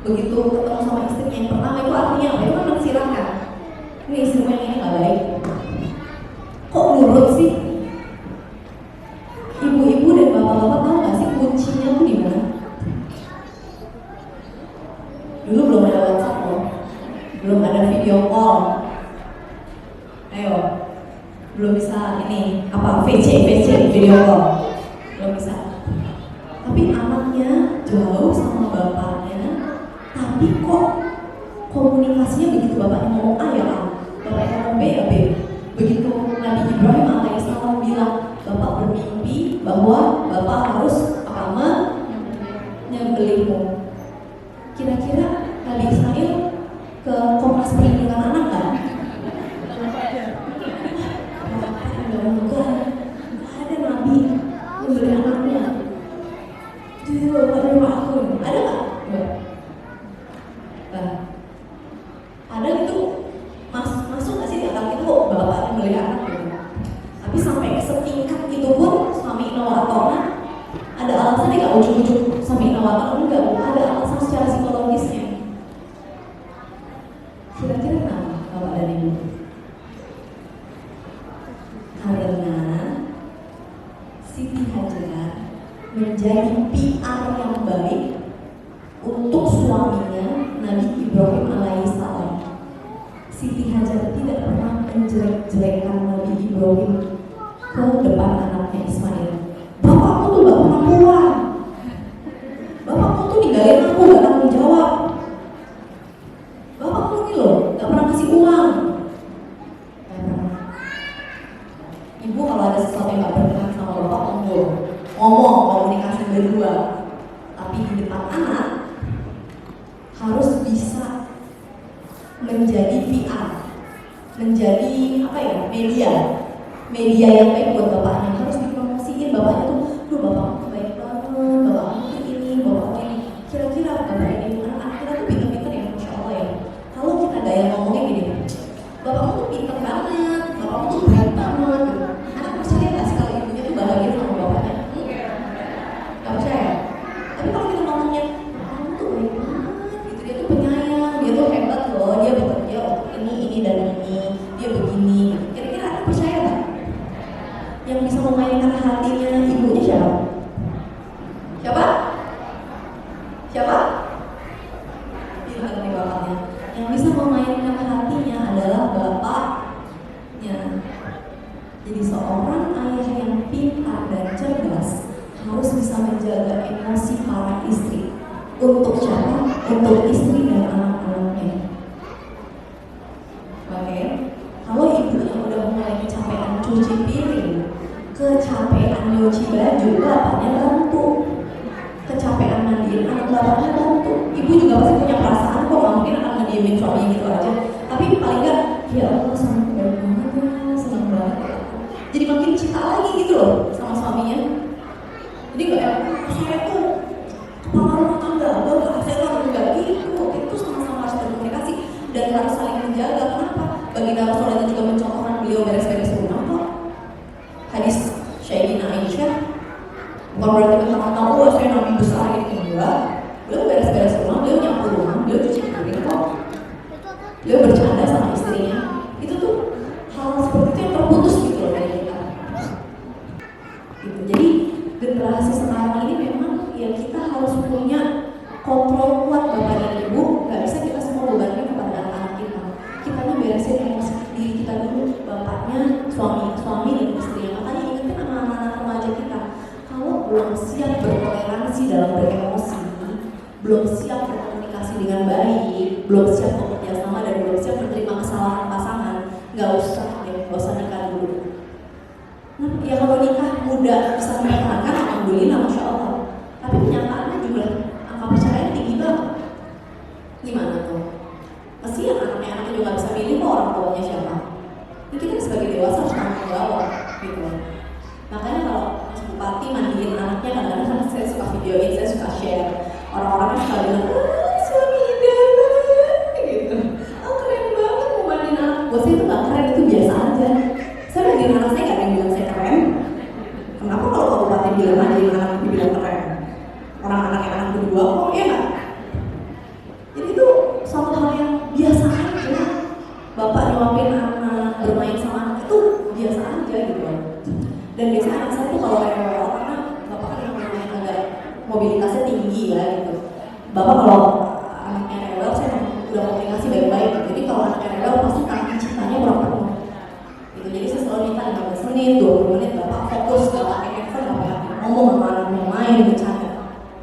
begitu ketemu sama istrinya yang pertama, itu artinya apa? Itu kan mensilakan. Ini istrinya ini nggak baik. Kok nurut sih? Ibu-ibu dan bapak-bapak tahu nggak sih kuncinya tuh di mana? Dulu belum ada WhatsApp loh, belum ada video call. Ayo, belum bisa ini apa VC video call, belum bisa. Tapi anaknya jauh sama bapaknya, tapi kok komunikasinya begitu bapaknya ngomong A ya A, bapaknya ngomong B ya B. Begitu Nabi Ibrahim alaihissalam bilang bapak bermimpi bahwa bapak harus menyembelihmu. Kira-kira Nabi Ismail ke Komnas Perlindungan Anak kan? Bukan, ada Nabi membeli anaknya. Jadi ada akun, ada nggak? Ada itu masuk nggak sih di akal itu bapak yang beli anak gitu. Tapi sampai setingkat itu pun suami inovatornya ada alasan nggak ujuk-ujuk suami inovator enggak? Ada alasan secara psikologisnya. Kira-kira kenapa bapak dan ibu? Karena Siti Hajar menjadi PR yang baik untuk suaminya Nabi Ibrahim alaihissalam. Siti Hajar tidak pernah menjelek-jelekan Nabi Ibrahim ke depan anaknya Ismail. Bapakmu tuh gak pernah pulang. Bapakmu tuh ninggalin aku gak tanggung jawab. Bapakmu ini loh gak pernah kasih uang. Ibu kalau ada sesuatu yang gak berkenan sama bapak ngomong komunikasi berdua. Tapi di depan anak harus bisa menjadi PR, menjadi apa ya, media yang baik buat bapaknya. Harus dipromosiin bapaknya tuh, bapakmu baik banget, bapakmu ini, bapakmu ini. Kira-kira bapak ini anak kita tuh pinter-pinter ya, masya Allah ya. Kalau kita gaya ngomongnya gini, bapakmu tuh pinter banget, bapakmu tuh baik banget. Anak percaya nggak sih kalau ibunya tuh bahagia sama bapaknya? Nggak percaya. Tapi kalau kita ngomongnya, bapakmu tuh baik banget, gitu, dia tuh penyayang, dia tuh hebat loh, dia bekerja ini dan ini, dia begini. Kira-kira anak percaya nggak? Yang bisa memainkan hatinya ibunya siapa? Bilang nih bapaknya. Yang bisa memainkan hatinya adalah bapaknya. Jadi seorang ayah yang pintar dan cerdas harus bisa menjaga emosi para istri. Untuk siapa? Untuk istri dan anak-anaknya. Oke. Kalau ibu yang udah mulai kecapean cuci piring, kecapean nyuci baju, bapaknya bantu. Kecapean mandiin anak, bapaknya bantu. Ibu juga pasti punya perasaan kok, nggak mungkin akan ngediemin suaminya gitu aja. Tapi paling nggak, ya Allah senang banget ya, senang banget. Jadi makin cinta lagi gitu loh sama suaminya. Jadi nggak ya, saya tuh kepala rumah tangga, saya tuh nggak gitu. Itu sama-sama harus berkomunikasi dan harus saling menjaga. Kenapa? Baginda Rasulullah juga mencontohkan beliau beres-beres rumah kok. Hadis Sayyidatina Aisyah, bukan berarti mentang-mentang saya nabi besar gitu, enggak. Beliau beres-beres rumah, beliau nyapu rumah, beliau cuci piring kok. Beliau bercanda sama istrinya. Itu tuh hal seperti itu yang terputus gitu loh dari kita. Gitu. Jadi generasi sekarang ini memang ya kita harus punya kontrol kuat bapak dan ibu. Gak bisa kita semua bebankan kepada anak-anak kita. Kita nih beresin emosi diri kita dulu, bapaknya, suami dan istrinya. Makanya ingetin sama anak-anak remaja kita, kalau belum siap bertoleransi dalam beremosi, belum siap berkomunikasi dengan baik, belum siap bekerja sama dan belum siap menerima kesalahan pasangan, nggak usah nikah dulu. Nah, ya kalau nikah muda bisa mempertahankan, alhamdulillah, masya Allah. Tapi kenyataannya juga angka perceraian tinggi banget. Gimana tuh? Pasti anaknya juga nggak bisa milih kok orang tuanya siapa. Ini kita sebagai dewasa harus tanggung jawab gitu. Makanya kalau Mas Bupati mandiin anaknya, kadang-kadang saya suka videoin, saya suka share. Orang-orang suka bilang, suami idaman gitu. Oh keren banget mau mandiin anak. Buat saya itu nggak keren, itu biasa aja. Saya mandiin anak saya nggak ada yang bilang saya keren. Kenapa kalau Pak Bupati bilang mandiin anak dibilang keren? Orang anak yang anak kedua kok, ya nggak? Jadi itu suatu hal yang biasa aja. Bapak nyuapin anak, bermain sama anak itu biasa aja gitu. Dan biasanya anak saya tuh kalau rewel karena bapak kan yang agak mobilitasnya tinggi ya gitu. Bapak kalau anaknya rewel, saya udah komunikasi baik-baik. Jadi kalau anaknya rewel pasti kaki cintanya berapa penuh. Gitu. Jadi saya selalu minta 15 menit, 20 menit bapak fokus, gak pakai handphone, gak pakai ngomong sama anak yang main, bercanda.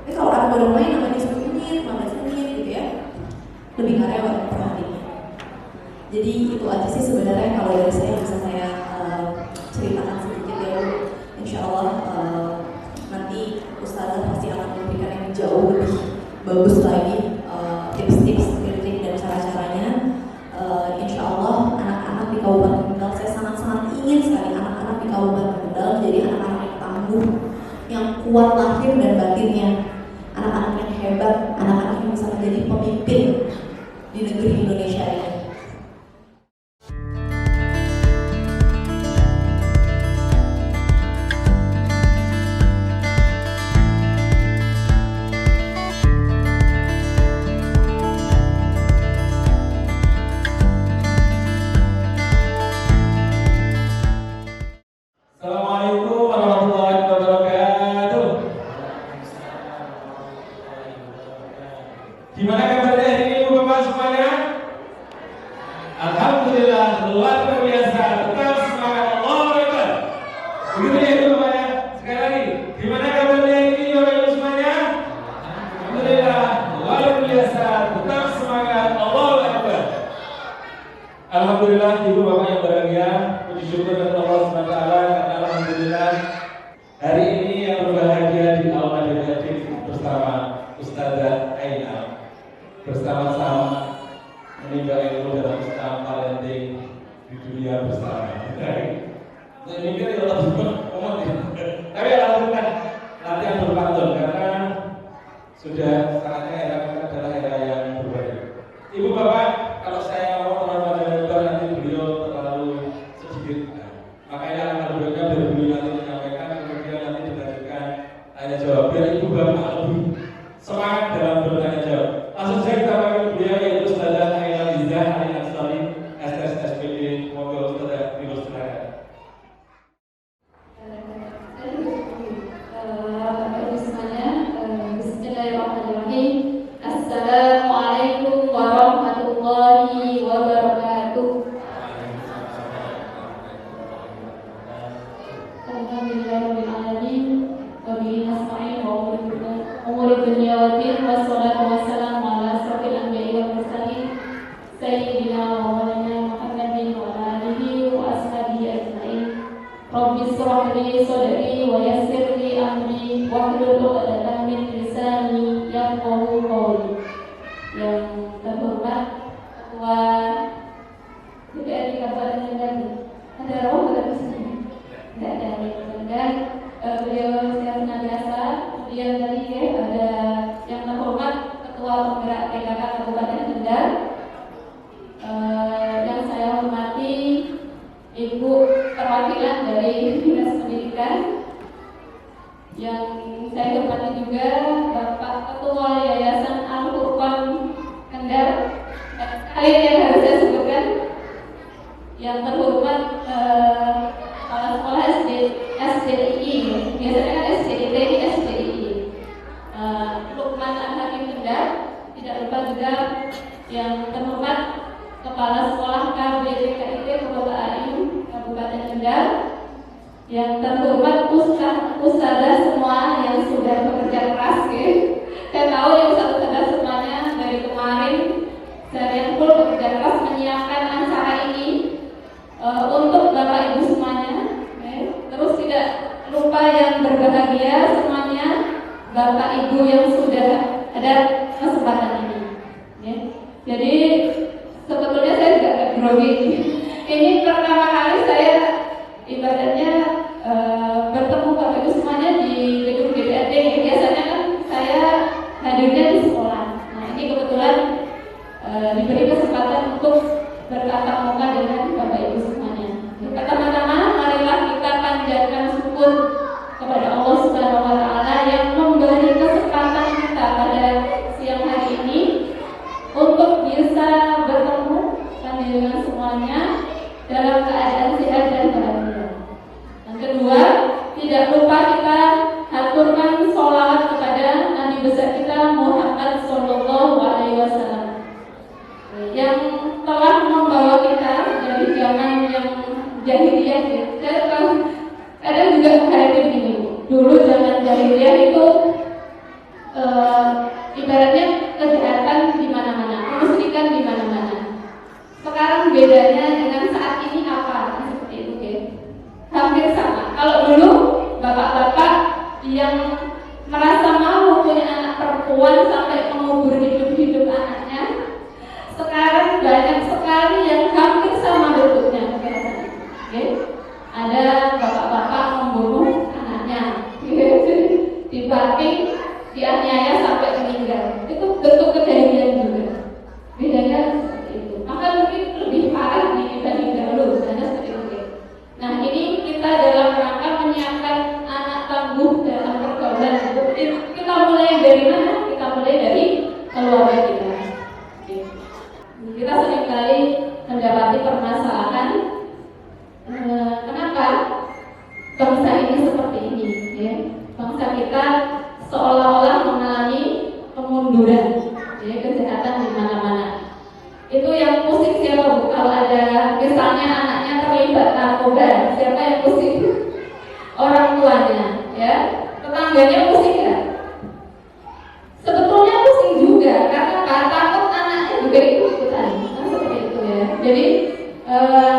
Tapi kalau anak udah main namanya 10 menit, 15 menit gitu ya, lebih gak rewel perhatiannya. Jadi itu aja sih sebenarnya kalau dari saya bisa saya ceritakan sedikit ya Bu. Insya Allah nanti Ustazah pasti akan memberikan yang jauh lebih bagus lagi tips-tips, trik-trik dan cara-caranya. Insya Allah anak-anak di Kabupaten Kendal, saya sangat-sangat ingin sekali anak-anak di Kabupaten Kendal jadi anak-anak yang tangguh, yang kuat lahir dan batinnya, anak-anak yang hebat, anak-anak yang bisa menjadi pemimpin di negeri Indonesia ini. Assalamualaikum warahmatullahi wabarakatuh. Gimana kabarnya hari ini Ibu Bapak semuanya? Alhamdulillah luar biasa. Tetap semangat, Allahu Akbar. Begitu ya Ibu Bapak ya. Sekali lagi, gimana kabarnya hari ini Bapak Ibu semuanya? Alhamdulillah luar biasa. Tetap semangat, Allahu Akbar. Alhamdulillah Ibu Bapak yang berbahagia, puji syukur kepada Allah SWT karena alhamdulillah hari ini yang berbahagia di Al-Madinah Hadir bersama Ustazah Aina bersama-sama menimba ilmu dalam Islam parenting di dunia bersama. Ini kan ya Allah tapi alhamdulillah latihan berpantun karena sudah saatnya era kita adalah era yang berbeda. Ibu Bapak, kalau saya mau terlalu lebar nanti beliau terlalu sedikit. Makanya akan berbeda dari beliau nanti menyampaikan, kemudian nanti dilanjutkan tanya jawab. Biar Ibu Bapak lebih semangat dalam bertanya jawab. Langsung saja kita panggil beliau yaitu Ustazah Aina Liza Ali Ansari SSSPD. Monggo Ustazah dipersilakan. Bismillahirrahmanirrahim. Assalamualaikum warahmatullahi wabarakatuh. Alhamdulillahirabbil alamin wa bihi nasta'in wa umuri dunya wa din wassalatu wassalamu ala asrofil anbiya'i wal mursalin sayyidina wa maulana Muhammadin wa ala alihi wa ashabihi ajma'in. Rabbi shrah li sadri wa yassir li amri wahlul 'uqdatam min lisani yafqahu qawli. Yang terhormat Ketua DPRD Kabupaten Kendal, ada roh nggak di sini? Nggak ada. Dan beliau secara senantiasa. Kemudian tadi ada yang terhormat Ketua Penggerak PKK Kabupaten Kendal, yang saya hormati Ibu perwakilan dari Dinas Pendidikan, yang saya hormati juga Bapak Ketua Yayasan Al-Furqan Kendal, sekalian yang harus saya sebutkan, yang terhormat kepala sekolah SDII, biasanya kan SDIT, SDII, Lukman Al-Hakim Kendal, tidak lupa juga yang terhormat Kepala Sekolah KBPKIT Kota Ayu Kabupaten Kendal, yang terhormat ustazah semua yang sudah bekerja keras ya. Saya tahu yang ustazah semuanya dari kemarin seharian full bekerja keras menyiapkan acara ini untuk Bapak Ibu semuanya. Terus tidak lupa yang berbahagia semuanya Bapak Ibu yang sudah ada kesempatan ini. Ya. Jadi sebetulnya saya juga agak grogi. Ini pertama kali saya ibaratnya bertemu Bapak Ibu semuanya di gedung DPRD. Biasanya kan saya hadirnya di sekolah. Nah ini kebetulan diberi kesempatan untuk bertatap muka dengan Bapak Ibu semuanya. Pertama-tama marilah kita panjatkan syukur kepada Allah Subhanahu wa Ta'ala yang memberi kesempatan kita pada siang hari ini untuk bisa bertemu dengan semuanya dalam keadaan sehat dan bahagia. Yang kedua, tidak lupa kita haturkan sholawat kepada Nabi besar kita Muhammad Sallallahu Alaihi Wasallam yang telah membawa kita dari zaman yang jahiliyah. Saya kadang juga menghadapi begini. Dulu zaman jahiliyah itu ibaratnya kejahatan di mana-mana, kemusyrikan di mana-mana. Sekarang bedanya dengan saat ini apa? Seperti itu, ya. Hampir sama. Kalau dulu bapak-bapak yang merasa malu punya anak perempuan sampai mengubur hidup-hidup anaknya, sekarang banyak sekali yang hampir sama bentuknya. Okay? Ada bapak-bapak membunuh anaknya, dibanting, dianiaya sampai meninggal. Itu bentuk kejahilian juga. Bedanya seperti itu. Maka mungkin lebih parah dibanding dahulu. Seperti itu. Nah ini kita dalam rangka menyiapkan anak tangguh dalam pergaulan. Kita mulai dari mana? Kita mulai dari keluarga kita. Kita seringkali mendapati permasalahan kenapa bangsa ini seperti ini, ya? Bangsa kita seolah-olah mengalami kemunduran, ya, kejahatan di mana-mana. Itu yang pusing siapa, Bu? Kalau ada misalnya anaknya terlibat narkoba, siapa yang pusing? Orang tuanya, ya. Tetangganya pusing nggak? Sebetulnya pusing juga, karena takut anaknya juga ikut-ikutan. Nah, seperti itu, ya. Jadi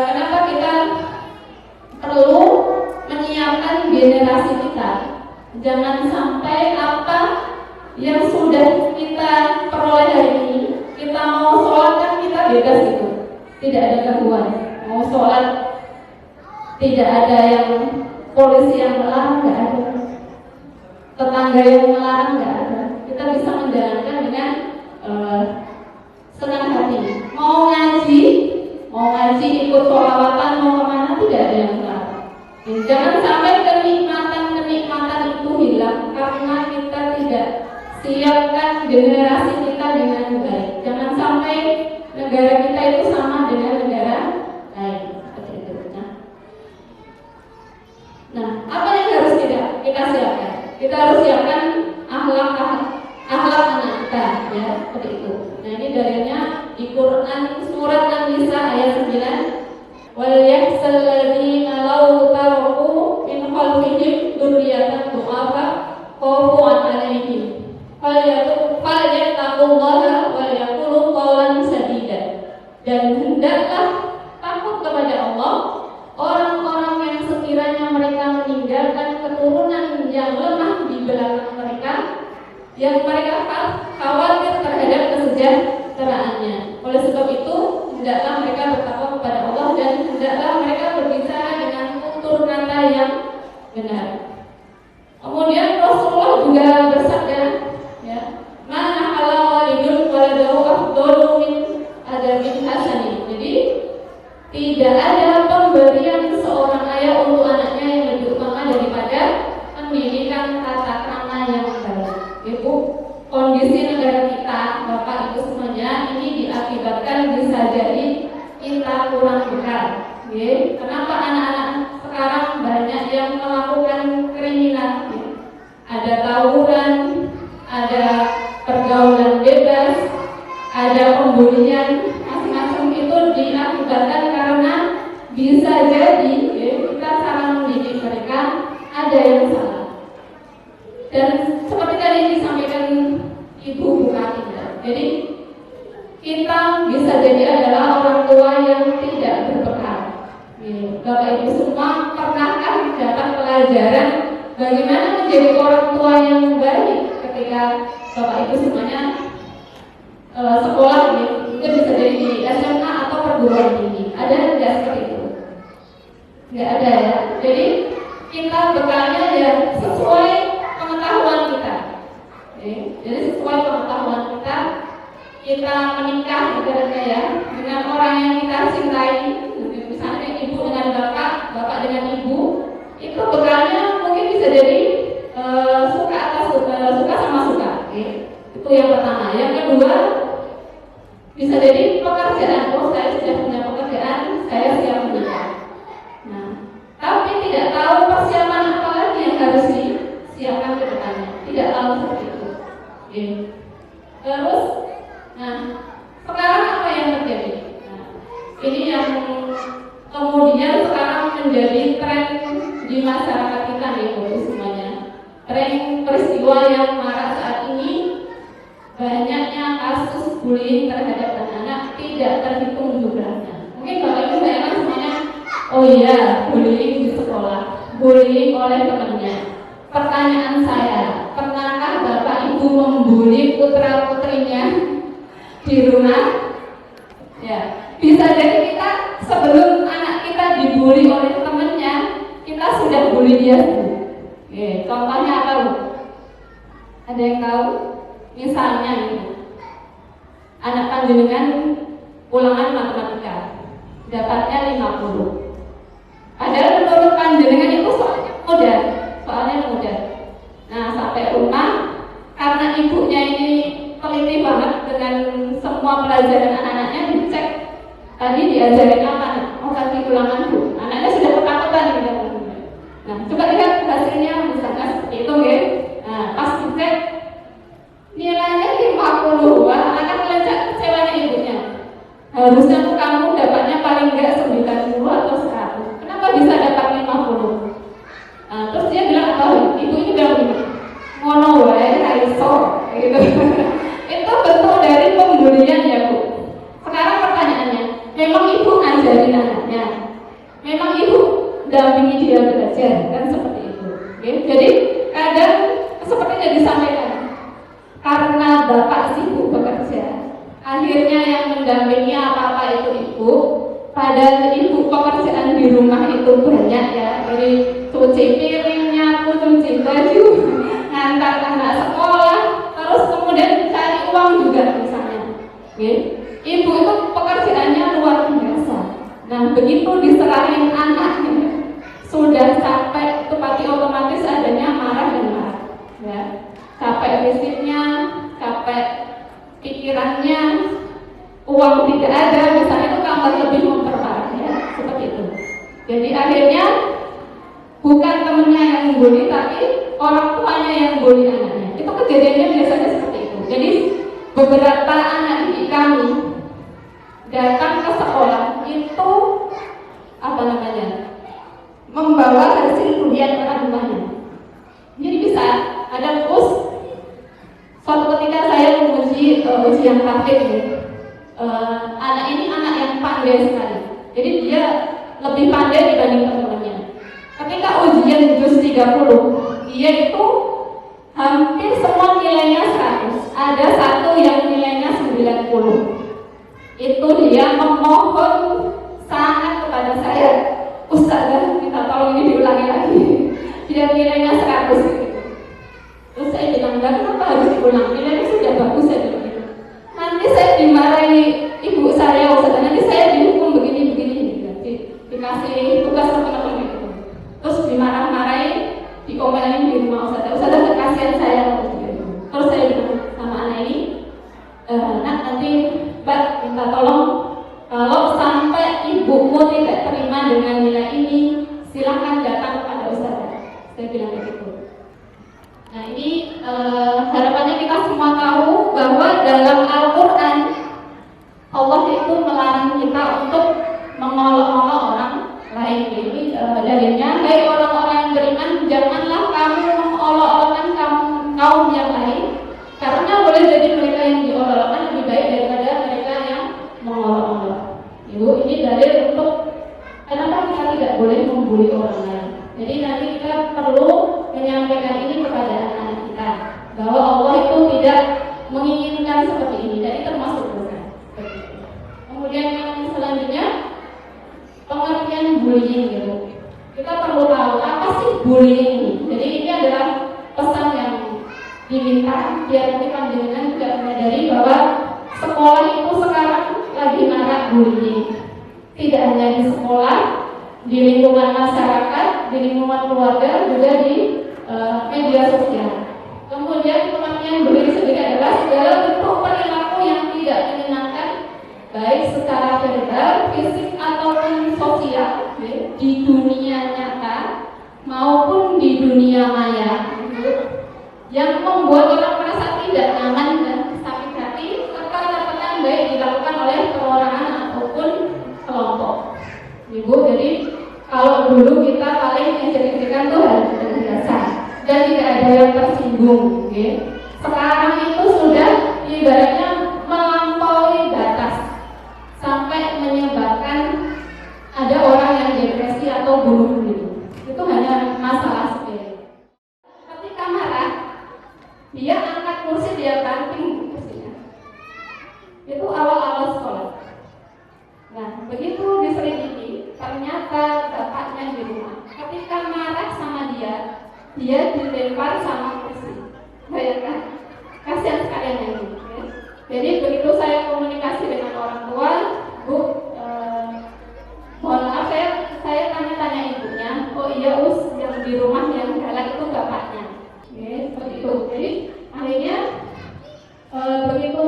kenapa kita perlu menyiapkan generasi kita? Jangan sampai apa yang sudah kita peroleh hari ini, kita mau sholat kan kita bebas itu, tidak ada gangguan. Mau sholat tidak ada yang polisi yang melarang, nggak ada. Tetangga yang melarang, nggak ada. Kita bisa menjalankan dengan senang hati. Mau ngaji ikut sholawatan, mau kemana tidak ada yang melarang. Jangan sampai kenikmatan itu hilang karena kita tidak siapkan generasi kita dengan baik. Jangan sampai negara kita itu sama dengan negara lain. Seperti itu. Nah, apa yang harus kita siapkan? Kita harus siapkan akhlak anak kita, ya, seperti itu. Nah, ini dalilnya di Quran surat An-Nisa ayat 9. Wal yahsal ladzina law taraku min khalfihim dzurriyyatan du'afa khafu 'alaihim falyattaqullaha wa yaqulu qawlan sadida. Dan hendaklah takut kepada Allah orang-orang yang sekiranya mereka meninggalkan keturunan yang lemah di belakang mereka, yang mereka khawatir terhadap kesejahteraannya. Oleh sebab itu, hendaklah mereka bertakwa kepada Allah dan hendaklah mereka berbicara dengan tutur kata yang benar. Kemudian Rasulullah juga bersabda, ya, mana halal walidun waladahu afdalu min adamin hasani. Jadi tidak ada pemberian seorang ayah untuk anaknya yang lebih utama daripada pendidikan tata krama yang baik. Ibu, kondisi negara kita, Bapak Ibu semuanya, ini diakibatkan bisa jadi kita kurang bekal. Kenapa anak-anak sekarang banyak yang melakukan kriminal? Ada tawuran, ada pergaulan bebas, ada pembulian, macam-macam itu diakibatkan karena bisa jadi kita salah mendidik mereka, ada yang salah. Dan seperti tadi disampaikan Ibu Bupati, jadi kita bisa jadi adalah orang tua yang tidak berbekal. Bapak Ibu semua pernahkah mendapat pelajaran bagaimana menjadi orang tua yang baik? ketika Bapak Ibu semuanya sekolah gitu, mungkin bisa jadi di SMA atau perguruan tinggi. Ada nggak seperti itu? Nggak ada ya. Jadi kita bekalnya ya sesuai pengetahuan kita. Oke. Jadi sesuai pengetahuan kita, kita menikah ibaratnya ya dengan orang yang kita cintai. Misalnya ibu dengan bapak, bapak dengan ibu, itu bekalnya mungkin bisa jadi suka sama suka. Oke. Itu yang pertama. Yang kedua, bisa jadi pekerjaan. Oh, saya sudah punya pekerjaan, saya siap menikah. Nah, tapi tidak tahu persiapan apa lagi yang harus disiapkan ke depannya. Tidak tahu seperti itu. Oke. Terus, nah, sekarang apa yang terjadi? Nah, ini yang kemudian sekarang menjadi tren di masyarakat kita nih, Bapak semuanya. Tren peristiwa yang marak saat ini, banyaknya kasus bullying terhadap anak-anak tidak terhitung jumlahnya. Mungkin Bapak Ibu bayangkan semuanya, oh iya, bullying di sekolah, bullying oleh temannya. Pertanyaan saya, pernahkah Bapak Ibu membuli putra putrinya di rumah? Ya, bisa jadi kita sebelum anak kita dibully oleh temannya, kita sudah bully dia dulu. Oke, contohnya apa Bu? Ada yang tahu? Misalnya ini, anak panjenengan ulangan matematika dapatnya 50. Padahal menurut panjenengan itu soalnya mudah. Nah, sampai rumah karena ibunya ini teliti banget dengan semua pelajaran anak-anaknya, dicek tadi diajarin apa? Oh, tadi ulangan Bu. Anaknya sudah ketakutan gitu. Nah, coba lihat hasilnya misalnya seperti itu, ya. Nah, pas dicek nilainya 50, wah, anak melencak kecewanya ibunya. Harusnya tuh kamu dapatnya paling enggak 90 atau 100. Kenapa bisa dapat 50? Nah, terus dia bilang apa? Ibu ini bilang begini, ngono wae ra iso, gitu. Itu bentuk dari pembulian ya Bu. Sekarang pertanyaannya, memang ibu ngajarin anaknya? Memang ibu dampingi dia belajar? Kan seperti itu. Okay? Jadi kadang seperti yang disampaikan, karena bapak sibuk bekerja, akhirnya yang mendampingi apa-apa itu ibu. Padahal ibu pekerjaan di rumah itu banyak ya, dari cuci piring, nyapu, cuci baju, ngantar anak sekolah, terus kemudian cari uang juga misalnya. Okay? Ibu itu pekerjaannya luar biasa. Nah, begitu diserahin anaknya, sudah capek, itu pasti otomatis adanya marah dan marah. Ya. Capek fisiknya, capek pikirannya, uang tidak ada, misalnya itu tambah lebih memperparah ya, seperti itu. Jadi akhirnya bukan temennya yang membuli, tapi orang tuanya yang membuli anaknya. Itu kejadiannya biasanya seperti itu. Jadi beberapa anak didik kami datang ke sekolah itu membawa hasil kuliah orang tuanya. Jadi bisa ada bus. Suatu ketika saya menguji ujian praktik ini, anak ini anak yang pandai sekali. Jadi dia lebih pandai dibanding teman-temannya. Ketika ujian juz 30, dia itu hampir semua nilainya 100. Ada satu yang nilainya 90. Itu dia memohon sangat kepada saya, Ustazah, minta tolong ini diulangi lagi. Dia nilainya 100. Terus saya bilang, kenapa harus diulang? Nilainya sudah bagus, saya bilang gitu. Nanti saya dimarahi ibu saya, Ustazah, nanti saya dihukum begini-begini. Dikasih tugas teman-teman gitu. Terus dimarah-marahi, dikomelin di rumah Ustazah. Ustazah kekasihan saya. Terus saya bilang sama anak ini, nak nanti Mbak minta tolong, kalau sampai ibumu tidak terima dengan nilai ini, silakan datang kepada Ustazah. Saya bilang begitu. Nah ini harapannya kita semua tahu bahwa dalam Al-Quran Allah itu melarang kita untuk mengolok-olok orang lain. Jadi dalilnya, hai orang-orang yang beriman, janganlah kamu mengolok-olokkan kaum yang lain, karena boleh jadi mereka yang diolok-olokkan lebih baik daripada mereka yang mengolok-olok. Ibu, ini dalil untuk kenapa kita tidak boleh membuli orang lain. Jadi nanti kita perlu menyampaikan ini kepada anak-anak kita, bahwa Allah tidak menginginkan seperti ini, jadi termasuk dosa. Kemudian yang selanjutnya pengertian bullying gitu. Kita perlu tahu apa sih bullying ini. Jadi ini adalah pesan yang diminta biar nanti panjenengan juga menyadari bahwa sekolah itu sekarang lagi marak bullying. Tidak hanya di sekolah, di lingkungan masyarakat, di lingkungan keluarga, juga di media sosial. Kemudian pengertian bullying sendiri adalah segala bentuk perilaku yang tidak menyenangkan, baik secara verbal, fisik ataupun sosial, di dunia nyata maupun di dunia maya, yang membuat orang merasa tidak nyaman dan sakit hati serta tertekan, baik dilakukan oleh perorangan ataupun kelompok. Ibu, jadi kalau dulu kita paling menceritakan tuh hal biasa dan tidak ada yang tersinggung, sekarang itu sudah ibaratnya melampaui batas sampai menyebabkan ada orang yang depresi atau bunuh diri. Itu hanya masalah sepele. Ketika marah, dia angkat kursi, dia banting kursinya. Itu awal-awal sekolah. Nah, begitu diselidiki, ternyata bapaknya di rumah. Ketika marah sama dia dilempar sama kursi. Bayangkan, kasihan sekalian ini. Jadi begitu saya komunikasi dengan orang tua, Bu, mohon maaf saya tanya-tanya ibunya. Oh iya Us, yang di rumah yang galak itu bapaknya. Seperti itu. Jadi akhirnya begitu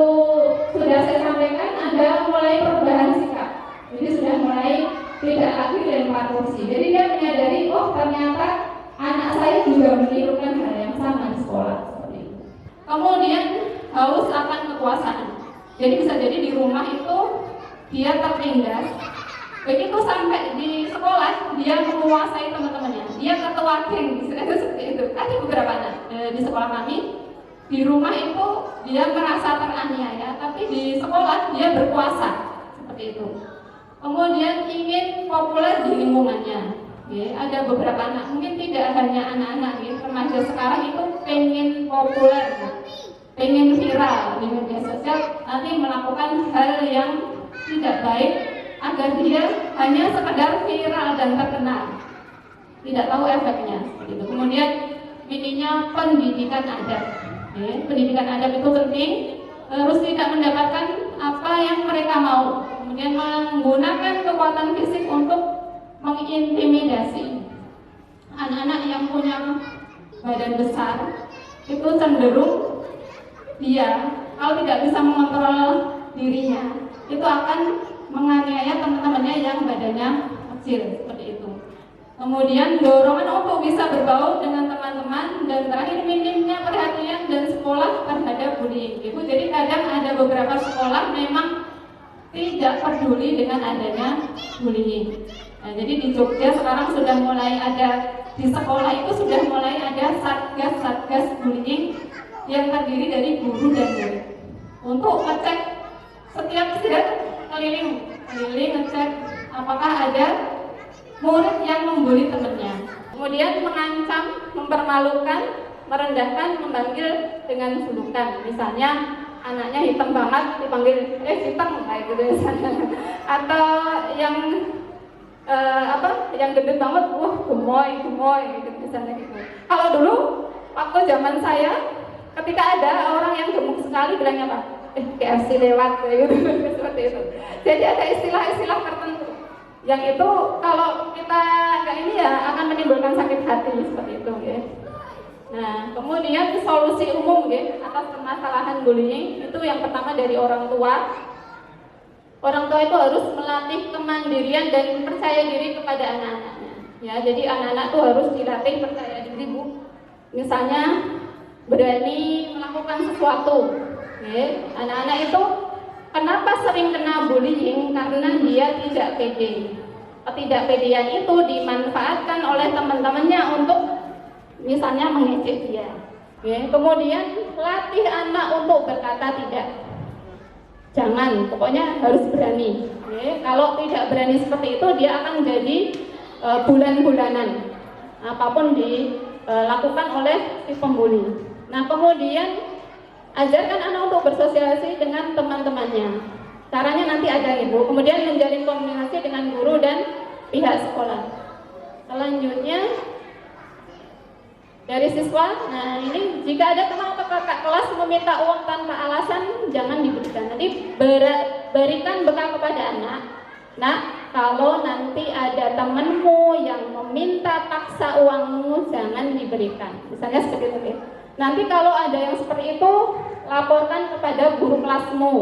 sudah saya sampaikan, ada mulai perubahan sikap. Jadi sudah mulai tidak lagi lempar kursi. Jadi dia menyadari, oh ternyata anak saya juga menirukan hal yang sama di sekolah. Seperti itu. Kemudian haus akan kekuasaan. Jadi bisa jadi di rumah itu dia tertindas. Begitu sampai di sekolah dia menguasai teman-temannya. Dia ketua geng, seperti itu. Ada beberapa anak di sekolah kami. Di rumah itu dia merasa teraniaya, tapi di sekolah dia berkuasa, seperti itu. Kemudian ingin populer di lingkungannya. Ada beberapa anak, mungkin tidak hanya anak-anak, remaja sekarang itu pengen populer, pengen viral di media sosial, nanti melakukan hal yang tidak baik agar dia hanya sekedar viral dan terkenal, tidak tahu efeknya. Seperti itu. Kemudian ininya pendidikan adab. Pendidikan adab itu penting, harus tidak mendapatkan apa yang mereka mau. Kemudian menggunakan kekuatan fisik untuk mengintimidasi anak-anak yang punya badan besar. Itu cenderung dia kalau tidak bisa mengontrol dirinya, itu akan menganiaya teman-temannya yang badannya kecil, seperti itu. Kemudian dorongan untuk bisa berbaur dengan teman-teman, dan terakhir minimnya perhatian dan sekolah terhadap bullying. Ibu, jadi kadang ada beberapa sekolah memang tidak peduli dengan adanya bullying. Nah, jadi di Jogja sekarang sudah mulai ada, di sekolah itu sudah mulai ada satgas bullying yang terdiri dari guru dan murid untuk ngecek setiap istirahat, keliling ngecek apakah ada murid yang membuli temannya. Kemudian mengancam, mempermalukan, merendahkan, memanggil dengan julukan. Misalnya anaknya hitam banget dipanggil hitam kayak gitu misalnya. Atau yang yang gede banget, wah gemoy gitu misalnya gitu. Kalau dulu waktu zaman saya, ketika ada orang yang gemuk sekali bilangnya apa? KFC lewat kayak gitu seperti itu. Jadi ada istilah-istilah tertentu yang itu kalau kita nggak ini ya akan menimbulkan sakit hati seperti itu ya. Nah, kemudian solusi umum ya atas permasalahan bullying itu yang pertama dari orang tua. Orang tua itu harus melatih kemandirian dan percaya diri kepada anak-anaknya. Ya, jadi anak-anak itu harus dilatih percaya diri, Bu. Misalnya berani melakukan sesuatu. Ya, anak-anak itu kenapa sering kena bullying? Karena dia tidak pede. Ketidakpedean itu dimanfaatkan oleh teman-temannya untuk misalnya mengejek dia. Ya, kemudian latih anak untuk berkata tidak. Jangan, pokoknya harus berani. Ya, kalau tidak berani seperti itu, dia akan jadi bulan-bulanan. Apapun dilakukan oleh si pembuli. Nah, kemudian Ajarkan anak untuk bersosialisasi dengan teman-temannya. Caranya nanti ada ibu. Kemudian menjalin komunikasi dengan guru dan pihak sekolah. Selanjutnya dari siswa, nah ini jika ada teman atau kakak kelas meminta uang tanpa alasan, jangan diberikan. Nanti berikan bekal kepada anak. Nah, kalau nanti ada temanmu yang meminta paksa uangmu, jangan diberikan. Misalnya seperti itu. Nanti kalau ada yang seperti itu, laporkan kepada guru kelasmu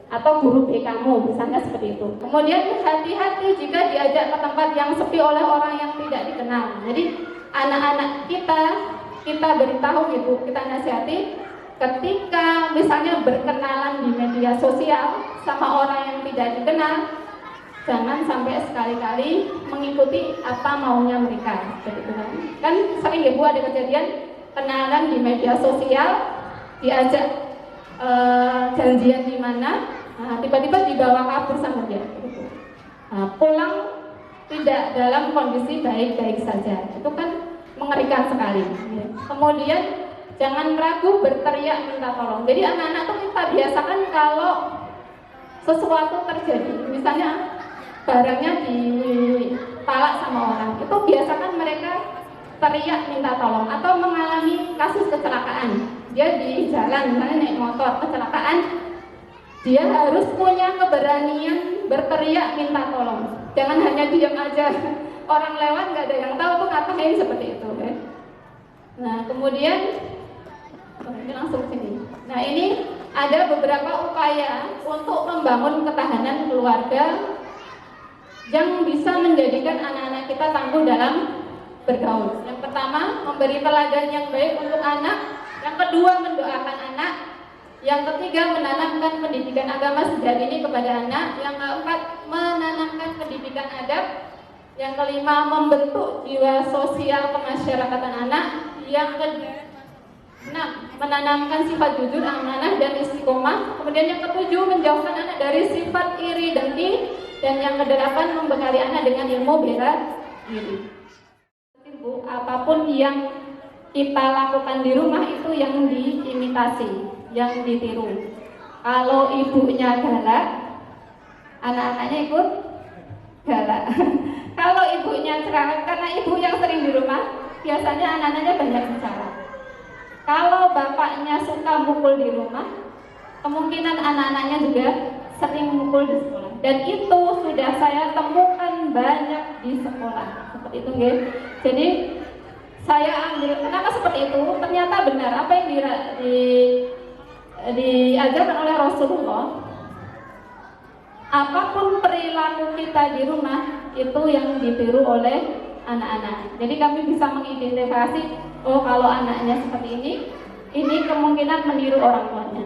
atau guru BK-mu, misalnya seperti itu. Kemudian hati-hati jika diajak ke tempat yang sepi oleh orang yang tidak dikenal. Jadi anak-anak kita beritahu gitu, kita nasihati ketika misalnya berkenalan di media sosial sama orang yang tidak dikenal, jangan sampai sekali-kali mengikuti apa maunya mereka. Begitu kan sering ibu ada kejadian kenalan di media sosial, diajak janjian di mana, nah, tiba-tiba dibawa kabur sama dia. Gitu. Nah, pulang tidak dalam kondisi baik-baik saja, itu kan mengerikan sekali. Kemudian jangan ragu berteriak minta tolong. Jadi anak-anak tuh kita biasakan kalau sesuatu terjadi, misalnya barangnya dipalak sama orang, itu biasakan mereka teriak minta tolong. Atau mengalami kasus kecelakaan, dia di jalan misalnya naik motor kecelakaan, dia harus punya keberanian berteriak minta tolong. Jangan hanya diam aja, orang lewat nggak ada yang tahu tuh ngapain seperti itu. Nah kemudian ini langsung sini. Nah ini ada beberapa upaya untuk membangun ketahanan keluarga yang bisa menjadikan anak-anak kita tangguh dalam bergaul. Yang pertama, memberi teladan yang baik untuk anak. Yang kedua, mendoakan anak. Yang ketiga, menanamkan pendidikan agama sejak dini kepada anak. Yang keempat, menanamkan pendidikan adab. Yang kelima, membentuk jiwa sosial kemasyarakatan anak. Yang keenam, menanamkan sifat jujur, amanah, dan istiqomah. Kemudian yang ketujuh, menjauhkan anak dari sifat iri dengki. Dan yang kedelapan, membekali anak dengan ilmu bela diri. Bu, apapun yang kita lakukan di rumah itu yang diimitasi, yang ditiru. Kalau ibunya galak, anak-anaknya ikut galak. Kalau ibunya cerewet, karena ibu yang sering di rumah, biasanya anak-anaknya banyak bicara. Kalau bapaknya suka mukul di rumah, kemungkinan anak-anaknya juga sering mukul di sekolah. Dan itu sudah saya temukan banyak di sekolah. Seperti itu, guys. Jadi saya ambil, kenapa seperti itu? Ternyata benar apa yang diajarkan oleh Rasulullah. Apapun perilaku kita di rumah itu yang ditiru oleh anak-anak. Jadi kami bisa mengidentifikasi, oh kalau anaknya seperti ini kemungkinan meniru orang tuanya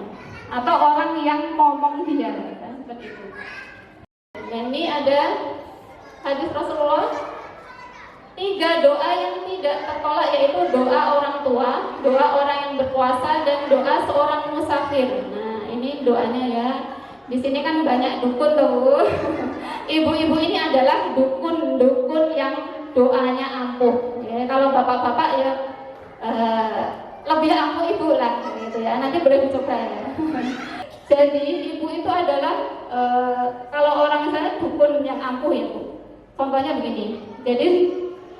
atau orang yang ngomong dia, kan? Seperti itu. Dan ini ada hadis Rasulullah, 3 doa yang tidak tertolak, yaitu doa orang tua, doa orang yang berpuasa, dan doa seorang musafir. Nah ini doanya ya. Di sini kan banyak dukun tuh. Ibu-ibu ini adalah dukun yang doanya ampuh. Ya, kalau bapak-bapak ya lebih ampuh ibu lah, gitu ya. Nanti boleh dicoba ya. Jadi ibu itu adalah kalau orang misalnya dukun yang ampuh ya Bu. Contohnya begini. Jadi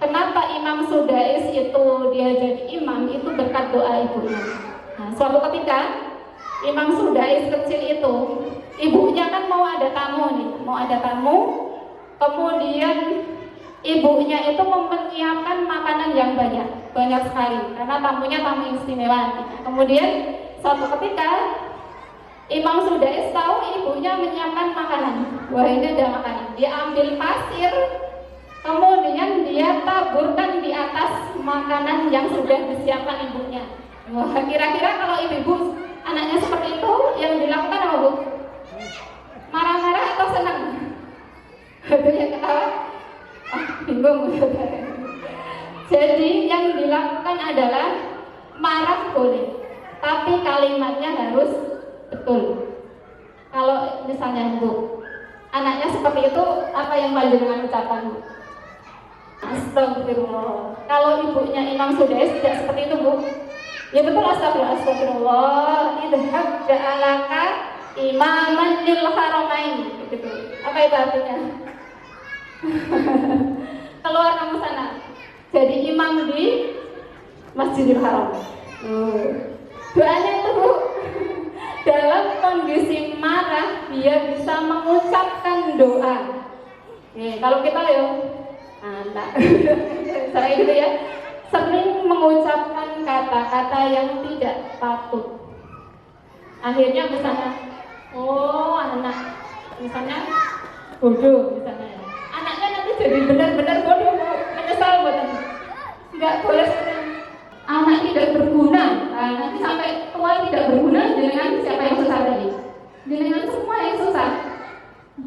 kenapa Imam Sudais itu dia jadi imam itu berkat doa ibunya. Nah, suatu ketika Imam Sudais kecil itu, ibunya kan mau ada tamu, kemudian ibunya itu menyiapkan makanan yang banyak sekali, karena tamunya tamu istimewa. Kemudian suatu ketika Imam Sudais tahu ibunya menyiapkan makanan. Wah ini ada makanan. Dia ambil pasir, kemudian dia taburkan di atas makanan yang sudah disiapkan ibunya. Wah kira-kira kalau ibu-ibu anaknya seperti itu, yang dilakukan apa Bu? Marah-marah atau senang? Itu yang ketawa? Bingung. Jadi yang dilakukan adalah marah boleh, tapi kalimatnya harus betul. Kalau misalnya Bu, anaknya seperti itu, apa yang panjenengan ucapkan Bu? Astagfirullah. Kalau ibunya Imam Sudais tidak seperti itu Bu, Ya betul, astagfirullah. Idhab ja'alaka imaman lil haramain. Gitu. Apa itu artinya? Keluar kamu sana. Jadi imam di Masjidil Haram. Doanya itu Bu, dalam kondisi marah dia bisa mengucapkan doa. Kalau kita ya anak saya gitu ya, sering mengucapkan kata-kata yang tidak patut. Akhirnya misalnya, oh anak, misalnya bodoh misalnya ya. Anaknya nanti jadi benar-benar bodoh, menyesal buat anak. Nggak boleh anak tidak berguna. Nah, nanti sampai tua tidak berguna dengan siapa yang susah tadi, dengan semua yang susah.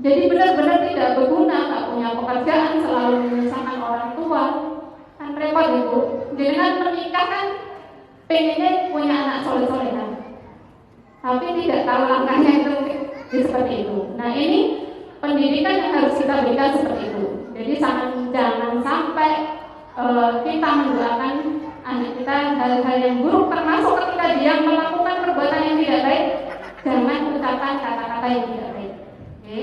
Jadi benar-benar tidak berguna, nggak punya pekerjaan, selalu menyusahkan orang tua, kan repot gitu. Dengan menikah kan pengennya punya anak soleh-solehan, tapi tidak tahu langkahnya itu seperti itu. Nah ini pendidikan yang harus kita berikan seperti itu. Jadi jangan sampai kita mendoakan anak kita hal-hal yang buruk, termasuk ketika dia melakukan perbuatan yang tidak baik, jangan ucapkan kata-kata yang tidak baik. Oke.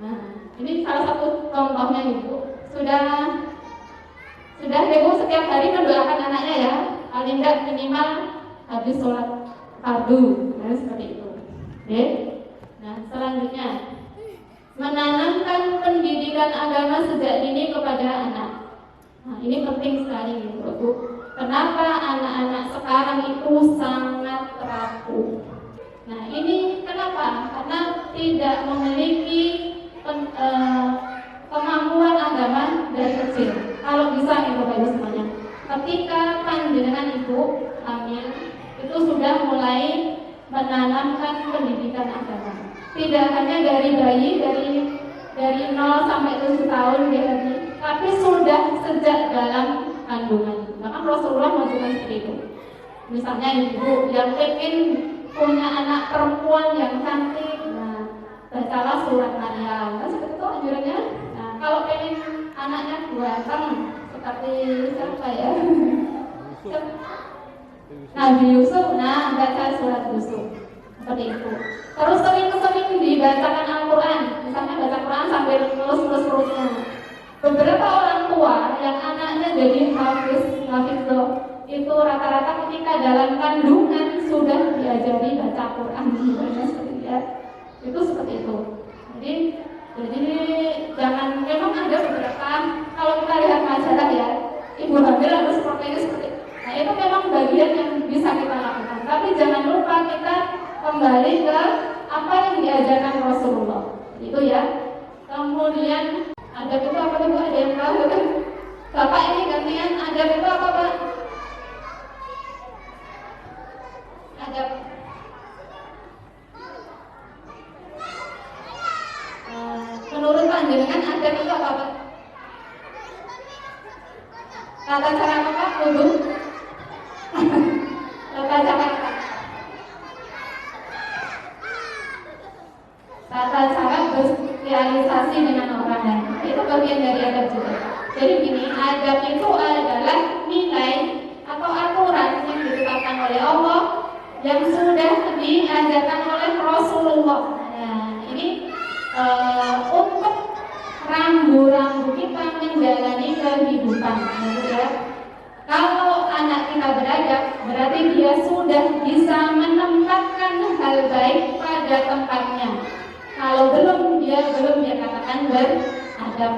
Nah, ini salah satu contohnya Ibu. Sudah Ibu setiap hari mendoakan anaknya ya, paling tidak minimal habis sholat fardu, seperti itu. Oke. Nah, selanjutnya menanamkan pendidikan agama sejak dini kepada anak. Nah, ini penting sekali Bu. Kenapa anak-anak sekarang itu sangat rapuh? Nah, ini kenapa? Karena tidak memiliki kemampuan agama dari kecil. Kalau bisa nih Bapak Ibu semuanya, ketika panjenengan Ibu hamil itu sudah mulai menanamkan pendidikan agama. Tidak hanya dari bayi, dari 0 sampai 7 tahun dia lagi, tapi sudah sejak dalam kandungan. Bahkan Rasulullah mengajarkan seperti itu. Misalnya Ibu yang ingin punya anak perempuan yang cantik, nah bacalah surat Maryam, kan seperti itu anjurannya. Nah kalau ingin anaknya ganteng seperti siapa ya? Nabi Yusuf, nah baca surat Yusuf seperti itu. Terus sering-sering dibacakan Al-Quran, misalnya baca Quran sambil ngelus-ngelus perutnya. Beberapa orang tua yang anaknya jadi hafiz itu rata-rata ketika dalam kandungan sudah diajari baca Quran, seperti ya. Itu seperti itu. Jadi jangan, memang ada beberapa, kalau kita lihat majalah ya, ibu hamil harus seperti ini. Nah itu memang bagian yang bisa kita lakukan. Tapi jangan lupa kita kembali ke apa yang diajarkan Rasulullah. Itu ya. Kemudian adab itu apa Bu? Ada yang tahu kan? Bapak ini gantian, adab itu apa Pak? Adab menurut panjenengan adab itu apa Pak? Tata cara apa Ibu? Tata cara apa? Tata cara bersosialisasi dengan orang lain. Itu bagian dari adab juga. Jadi gini, adab itu adalah nilai atau aturan yang ditetapkan oleh Allah yang sudah diajarkan oleh Rasulullah. Nah, ini untuk rambu-rambu kita menjalani kehidupan. Ya. Kalau anak kita beradab, berarti dia sudah bisa menempatkan hal baik pada tempatnya. Kalau belum, dia katakan beradab.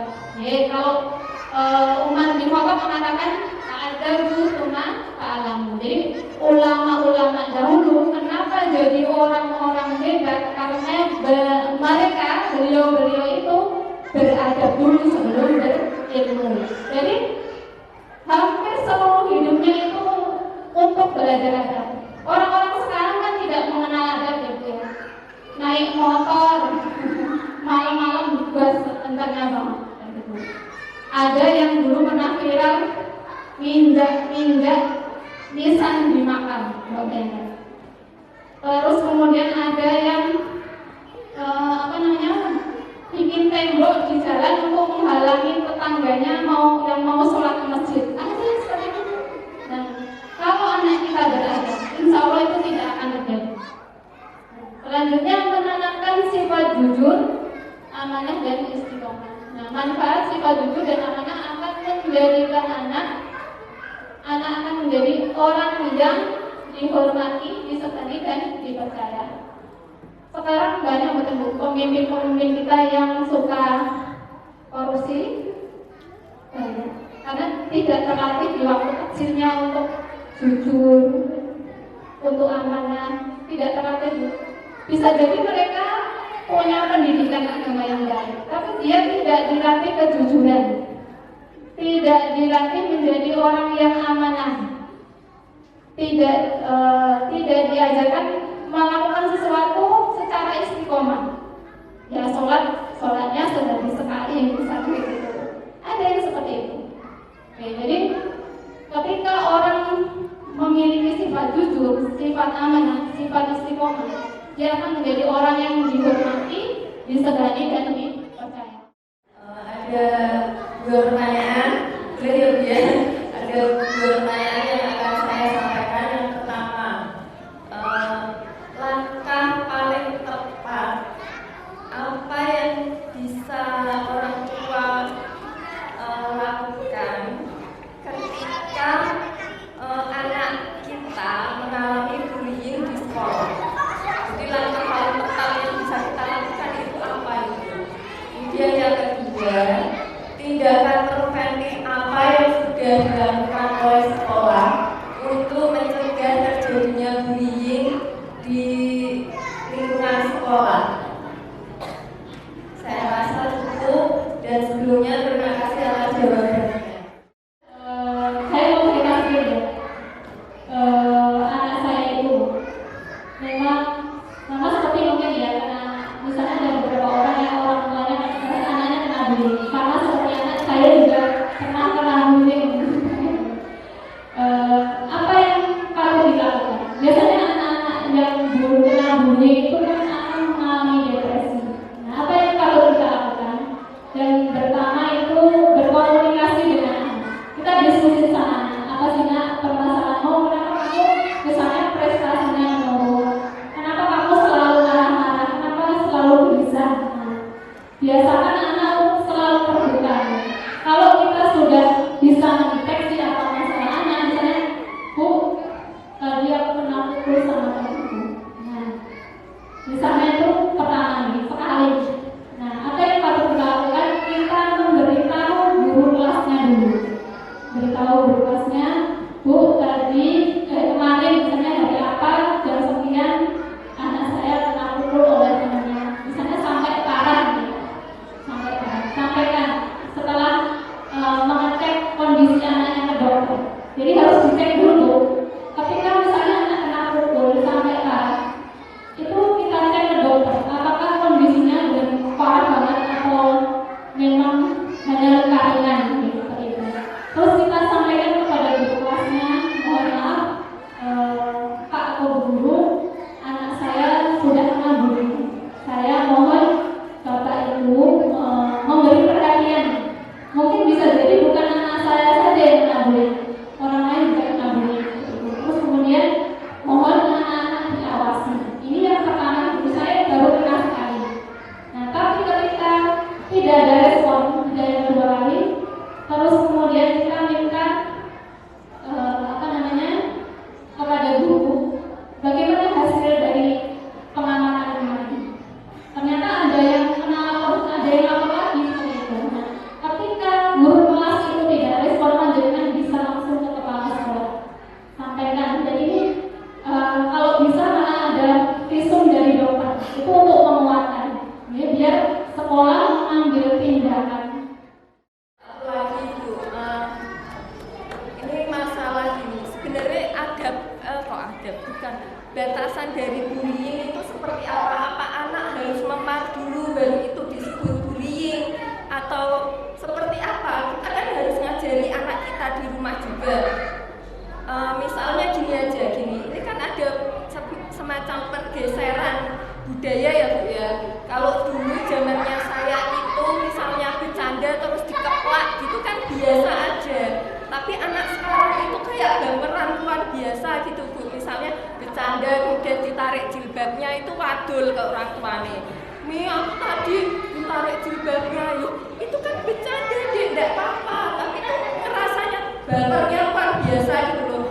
Kalau Umar bin Khattab mengatakan adabu tuma ta'alamu. Jadi ulama-ulama dahulu kenapa jadi orang-orang hebat? Karena mereka beliau itu beradab dulu sebelum berilmu. Jadi hampir seluruh hidupnya itu untuk belajar adab. Orang-orang sekarang kan tidak mengenal adab gitu ya. Naik motor malam-malam bebas entarnya banget. Ada yang dulu pernah viral minjak nisan di makam, terus kemudian ada yang bikin tembok di jalan untuk menghalangi tetangganya yang mau sholat ke masjid. Ada yang seperti itu. Nah, kalau anak kita manfaat sifat jujur dan amanah akan menjadikan anak akan menjadi orang yang dihormati, disegani dan dipercaya. Sekarang banyak bertemu pemimpin-pemimpin kita yang suka korupsi, banyak. Karena tidak terlatih di waktu kecilnya untuk jujur, untuk amanah, tidak terlatih. Bisa jadi mereka punya pendidikan agama yang baik, tapi dia tidak dilatih kejujuran, tidak dilatih menjadi orang yang amanah, tidak diajarkan melakukan sesuatu secara istiqomah. Ya sholatnya sedari sekali misalnya gitu. Ada yang seperti itu. Oke, jadi ketika orang memiliki sifat jujur, sifat amanah, sifat istiqomah, dia akan menjadi orang yang dihormati, disegani dan dipercaya. Ada dua pertanyaan, clear ya. Ada dua pertanyaan yang akan saya sampaikan. Yang pertama, langkah paling tepat apa yang bisa orang tua lakukan ketika anak kita mengalami bullying di sekolah. Jadi langkah paling tepat yang bisa kita lakukan itu apa itu? Kemudian yang kedua, tindakan preventif apa yang sudah dilakukan oleh sekolah untuk mencegah terjadinya bullying di lingkungan sekolah. Saya rasa cukup, dan sebelumnya terima kasih atas jawabannya. Saya mau cerita sedikit ya. Anak saya itu memang seperti mungkin ya, karena misalnya ada beberapa orang yang orang tuanya anaknya kena bullying, karena seperti anak saya juga pernah kena bullying. Apa yang perlu dilakukan? Biasanya anak-anak yang dulu kena bullying itu kan akan mengalami depresi. Nah, apa yang perlu kita lakukan? Yang pertama itu berkomunikasi dengan anak. Kita diskusi sama anak. Apa sih nak permasalahanmu? Kenapa kamu misalnya prestasinya menurun? Kenapa kamu selalu marah-marah? Kenapa selalu gelisah? Biasakan anak selalu terbuka. Kalau kita sudah bisa mendeteksi apa masalah anak, misalnya, Bu, tadi aku kena pukul sama temanku. Nah, misalnya itu pertama nih, sekali. Nah, apa yang patut kita lakukan? Kita memberitahu guru kelasnya dulu. Beritahu guru kelasnya, Bu, tadi kemarin misalnya hari apa, jam sekian anak saya kena pukul oleh temannya. Misalnya sampai parah nih. Sampai parah. Sampaikan setelah mengecek kondisi anaknya ke dokter. Jadi harus dicek dulu. Ketika misalnya anak kena pukul sampai parah, itu kita cek ke dokter. Apakah kondisinya sudah parah banget atau memang hanya luka ringan gitu, seperti itu. Terus kita sampaikan kepada guru kelasnya, mohon maaf, Pak atau guru, anak saya sudah kena bullying. Saya mohon Bapak Ibu memberi perhatian. Mungkin bisa jadi bukan anak saya saja yang kena bullying, orang lain juga kena bullying. Terus kemudian mohon anak-anak diawasi. Ini yang pertama, ibu saya baru kena sekali. Nah, tapi ketika tidak ada respon, tidak yang kedua kali, terus kemudian kita minta kepada guru, bagaimana hasil dari pengamatan kemarin. Ternyata ada yang kena, ada yang lapor lagi seperti itu. Nah, ketika guru kelas itu tidak respon, jangan bisa langsung ke kepala sekolah, sampaikan. Jadi ini kalau bisa mana ada visum dari dokter itu untuk menguatkan, ya, biar sekolah mengambil tindakan. Lagi Bu, ini masalah gini. Sebenarnya bukan batasan dari bullying itu seperti apa anak harus memar dulu baru itu disebut bullying, atau seperti apa? Kita kan harus ngajari anak kita di rumah juga. Misalnya gini aja, ini kan ada semacam pergeseran budaya ya Bu ya. Kalau dulu zamannya saya itu misalnya bercanda terus dikeplak gitu kan biasa aja. Tapi anak sekarang itu kayak baperan luar biasa gitu Bu. Misalnya bercanda kemudian ditarik jilbabnya itu wadul ke orang tuanya. Mi aku tadi ditarik jilbabnya, itu kan bercanda deh, enggak apa-apa, tapi itu rasanya bapernya luar biasa gitu loh.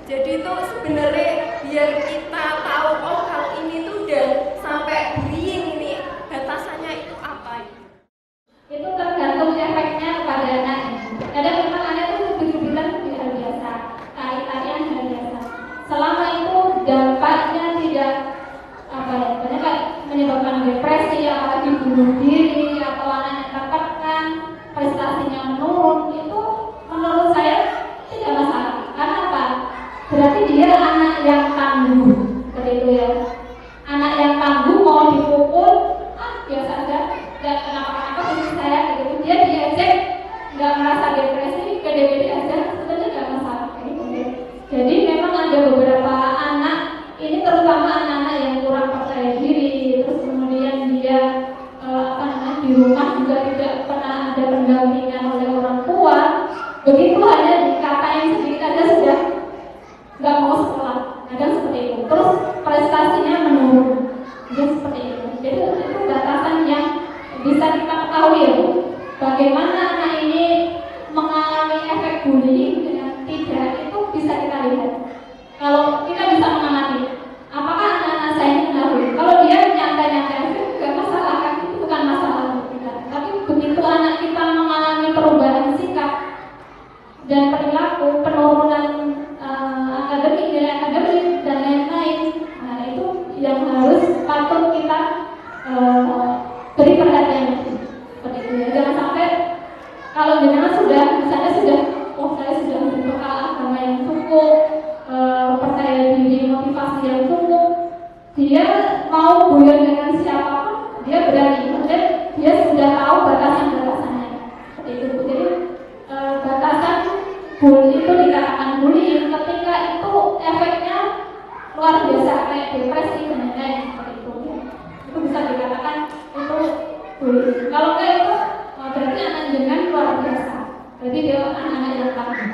Jadi itu sebenarnya biar kita tahu oh kalau ini tuh udah sampai bullying ini, batasannya itu apa gitu. Itu tergantung efeknya kepada anak. Kadang memang anak itu begitu-begitu hal biasa, tarian hal biasa. Selama itu dampaknya tidak menyebabkan depresi, apalagi bunuh diri, atau anak yang tertekan, prestasinya menurun, itu menurut saya tidak masalah. Karena apa? Berarti dia anak yang tangguh, seperti itu ya. Anak yang tangguh mau dipukul, biasa aja, nggak kenapa-kenapa seperti saya gitu. Dia diejek, nggak merasa depresi, gede-gede aja, sebenarnya nggak masalah. Jadi memang ada beberapa anak, ini terutama anak-anak yang kurang percaya diri, terus kemudian dia di rumah juga tidak pernah ada pendampingan oleh orang tua. Begitu hanya dikatain sedikit aja sudah nggak mau sekolah, ada seperti itu. Terus prestasinya menurun, jadi seperti itu. Jadi itu batasan yang bisa kita ketahui ya. Bagaimana anak ini mengalami efek bullying dengan tidak, itu bisa kita lihat. Kalau kita bisa mengamati, apakah anak-anak saya ini mengalami? Kalau dia nyantai-nyantai aja, nggak masalah kan? Itu bukan masalah untuk kita. Tapi begitu anak kita mengalami perubahan sikap dan perilaku, penurunan akademik, nilai akademik dan lain-lain, nah itu yang harus patut kita beri perhatian. Seperti itu ya. Jangan sampai kalau jangan sudah, misalnya sudah, saya sudah berbekal agama yang cukup, percaya diri, motivasi yang cukup, dia mau guyon dengan siapapun, dia berani, maksudnya dia sudah tahu batasan-batasannya. Seperti itu. Jadi batasan bullying itu dikatakan bullying ketika itu efeknya luar biasa kayak depresi dan lain-lain seperti itu. Itu bisa dikatakan itu bullying. Kalau kayak itu berarti anak jenengan luar biasa. Berarti dia anak-anak yang tangguh.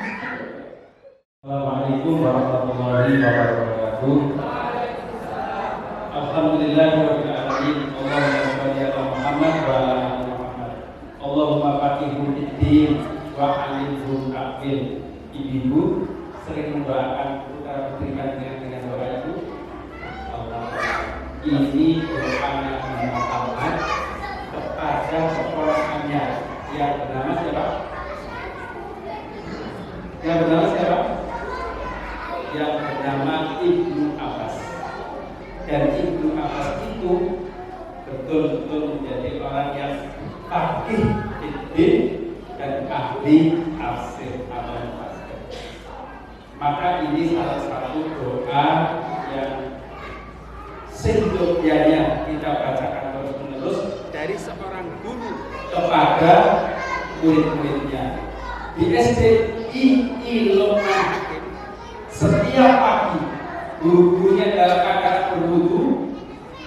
Assalamualaikum warahmatullahi wabarakatuh. Alhamdulillahirabbil alamin. Allahumma shalli ala Muhammad wa ala ali Muhammad. Allahumma faqihhu fid-din wa 'allimhu ta'wil. Ibu sering mendoakan putra putri dengan doa itu. Allah, ini doa Nabi Muhammad kepada sekolahnya yang bernama siapa? Yang bernama siapa? Yang bernama Ibnu Abbas. Dan Ibnu Abbas itu betul-betul menjadi orang yang faqih fiddin dan ahli tafsir al-Qur'an. Maka ini salah satu doa yang seyogyanya kita bacakan terus-menerus dari seorang guru kepada murid-muridnya. Di SDI Lokman Hakim setiap pagi guru-gurunya dalam keadaan berwudu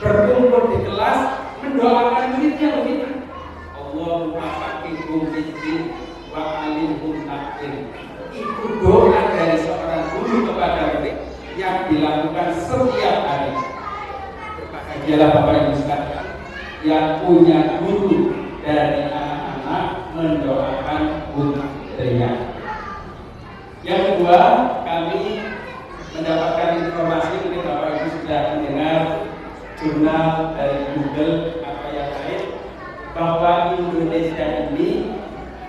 berkumpul di kelas mendoakan muridnya begitu. Allahumma faqihhum fid-din wa 'allimhum ta'wil. Itu doa dari seorang guru kepada murid yang dilakukan setiap hari. Berbahagialah Bapak Ibu sekalian yang punya guru dari anak-anak mendoakan putrinya. Yang kedua, kami mendapatkan informasi dari Bapak Ibu sudah mendengar jurnal dari Google atau yang lain bahwa Indonesia ini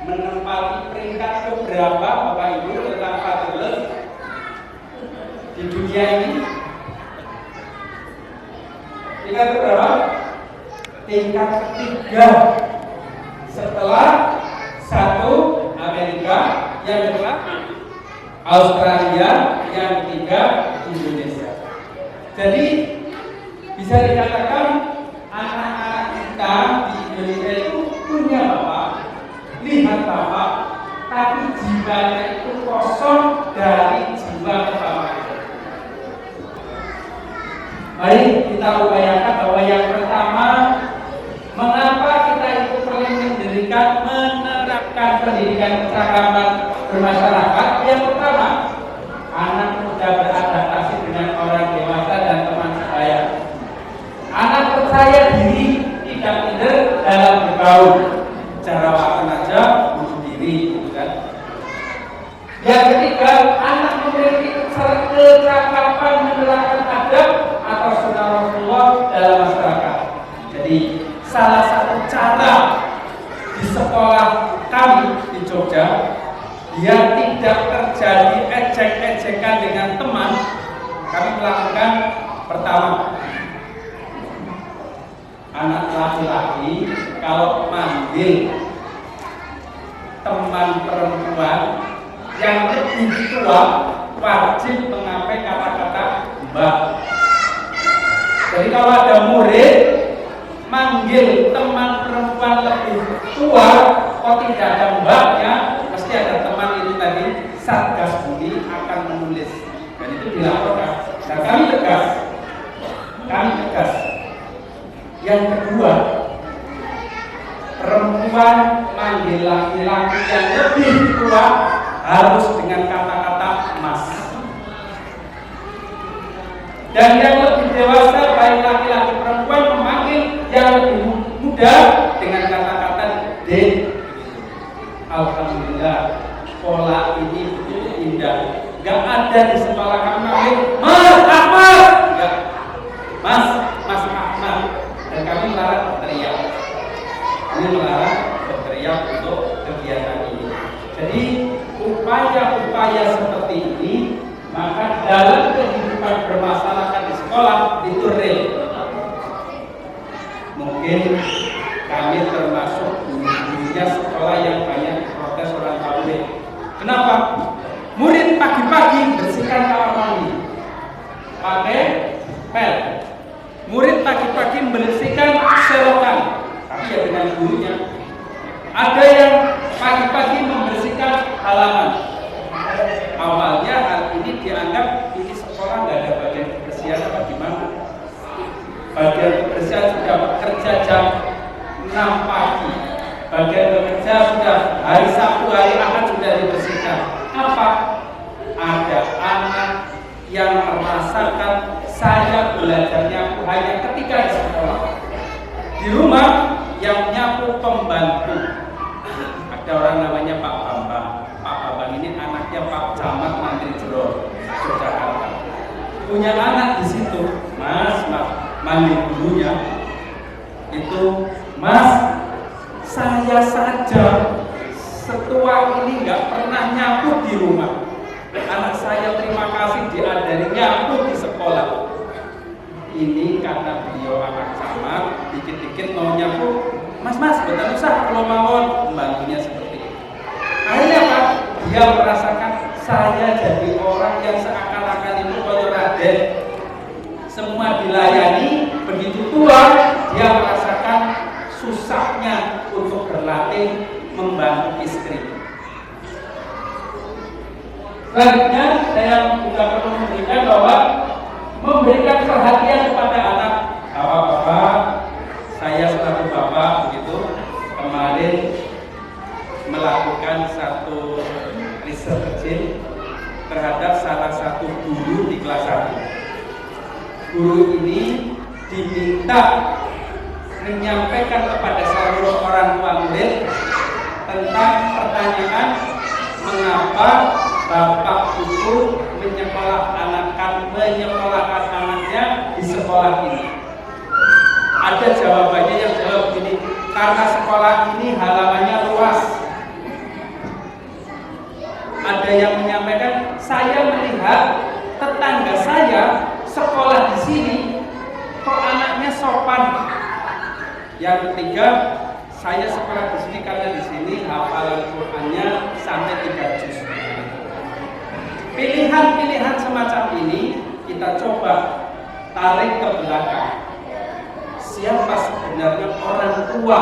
menempati peringkat keberapa Bapak Ibu tentang fatherless di dunia ini? Tingkat berapa? Tingkat ketiga setelah satu Amerika, yang kedua Australia, yang ketiga Indonesia. Jadi bisa dikatakan anak-anak kita di Indonesia itu punya bapak, lihat bapak, tapi jiwanya itu kosong dari jiwa kebapakan. Baik, kita upayakan bahwa yang pertama, mengapa kita itu perlu menerapkan pendidikan kecerdasan bermasyarakat? Yang pertama, anak mudah beradaptasi dengan orang dewasa dan teman sebaya. Anak percaya diri, tidak minder dalam bergaul. Cara makan aja biar tidak terjadi ejek-ejekan dengan teman, kami melakukan pertama, anak laki-laki kalau manggil teman perempuan yang lebih tua wajib mengapai kata-kata mbak. Jadi kalau ada murid manggil teman perempuan lebih tua, kok tidak ada mbaknya, mesti ada teman itu tadi, Satgas Bully akan menulis dan itu dilaporkan. Nah, kami tegas. Yang kedua, perempuan manggil laki-laki yang lebih tua harus dengan kata-kata mas. Dan yang lebih dewasa, baik laki-laki perempuan, memanggil yang lebih muda dengan kata-kata dek. Alhamdulillah, pola ini begitu indah. Gak ada di sekolah kami Mas Ahmad, gak. Mas Ahmad. Dan kami melarang berteriak. Kami melarang berteriak untuk kegiatan ini. Jadi upaya-upaya seperti ini, maka dalam kehidupan bermasyarakat di sekolah itu real. Mungkin kami termasuk guru-gurunya sekolah yang banyak protes orang tua. Kenapa? Murid pagi-pagi bersihkan kamar mandi pakai pel. Murid pagi-pagi membersihkan selokan, tapi ya dengan gurunya. Ada yang pagi-pagi membersihkan halaman. Awalnya hal ini dianggap ini sekolah nggak ada bagian kebersihan apa gimana? Bagian kebersihan sudah bekerja jam 6 pagi. Bagian bekerja sudah hari Sabtu, hari Ahad sudah dibersihkan. Apa? Ada anak yang merasakan saya belajar nyapu hanya ketika di sekolah. Di rumah yang nyapu pembantu. Ada orang namanya Pak Bambang. Pak Bambang ini anaknya Pak Camat Mantri Jero, Yogyakarta. Punya anak di situ, Mas manggil gurunya itu, Mas, saya saja setua ini nggak pernah nyapu di rumah. Anak saya terima kasih diajari nyapu di sekolah. Ini karena beliau anak camat, dikit-dikit mau nyapu, Mas, betul usah kalau mawon, membantunya seperti itu. Akhirnya apa? Dia merasakan saya jadi orang yang seakan-akan itu koyo Raden. Semua dilayani, begitu tua dia merasakan susahnya untuk berlatih membantu istri. Selanjutnya saya juga perlu memberikan bahwa memberikan perhatian kepada anak. Bapak-bapak, saya selaku bapak begitu kemarin melakukan satu riset kecil terhadap salah satu guru di kelas 1. Guru ini diminta menyampaikan kepada seluruh orang tua murid tentang pertanyaan mengapa bapak itu menyekolahkan anaknya di sekolah ini. Ada jawabannya yang jawab begini, karena sekolah ini halamannya luas. Ada yang menyampaikan, saya melihat tetangga saya sekolah di sini, kok anaknya sopan. Yang ketiga, saya sekolah di sini karena di sini hafalan Qur'annya sampai 3 juz. Pilihan-pilihan semacam ini kita coba tarik ke belakang. Siapa sebenarnya orang tua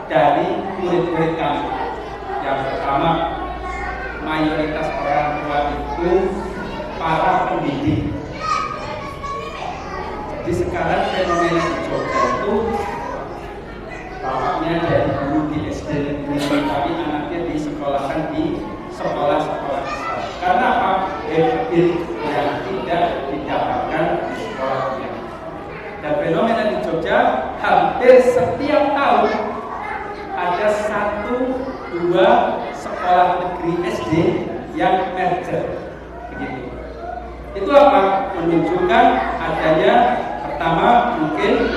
dari murid-murid kami? Yang pertama, mayoritas orang tua itu para pendidik. Jadi sekarang fenomena di Jogja itu bapaknya dari guru di SD negeri, tapi anaknya disekolahkan di sekolah-sekolah besar. Karena apa? Benefit yang tidak didapatkan di sekolahnya. Dan fenomena di Jogja hampir setiap tahun ada 1-2 sekolah negeri SD yang merger, begitu. Itu apa? Menunjukkan adanya pertama mungkin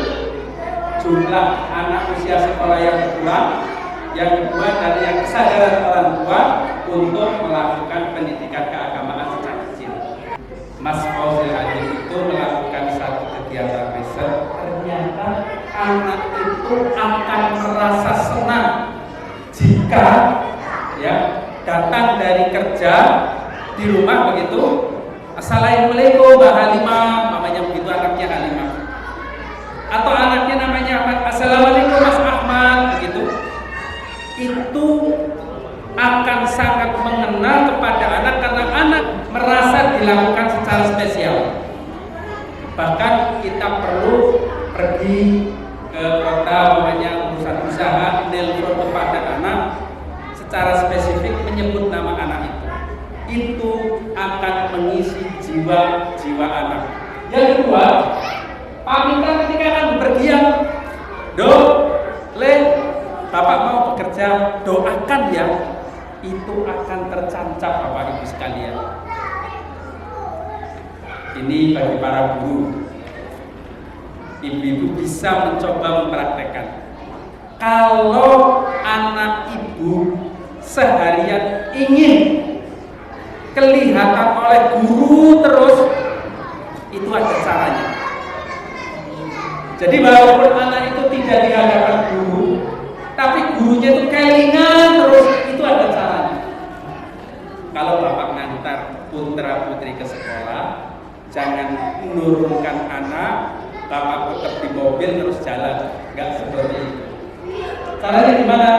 jumlah anak usia sekolah yang berkurang, yang kedua dari yang kesadaran orang tua untuk melakukan pendidikan keagamaan sejak kecil. Mas Fauzil Adil itu melakukan satu kegiatan riset, ternyata anak itu akan merasa senang jika ya datang dari kerja di rumah begitu, assalamualaikum Mbak Halimah, namanya begitu anaknya Halimah, atau anaknya namanya Ahmad, assalamualaikum Mas Ahmad, begitu, itu akan sangat mengenal kepada anak karena anak merasa dilakukan secara spesial. Bahkan kita perlu pergi ke kota namanya urusan usaha, nelpon kepada anak secara spesifik menyebut nama anak itu akan mengisi jiwa anak. Yang kedua, pamitan ketika akan bepergian, Bapak mau bekerja, doakan ya, itu akan tercancap Bapak Ibu sekalian. Ini bagi para guru, ibu-ibu bisa mencoba mempraktekkan. Kalau anak ibu seharian ingin kelihatan oleh guru terus, itu ada caranya. Jadi walaupun anak itu tidak di hadapan guru, tapi gurunya itu kelingan terus, itu ada caranya. Kalau Bapak ngantar putra putri ke sekolah, jangan menurunkan anak, Bapak tetap di mobil terus jalan, nggak seperti itu. Caranya gimana?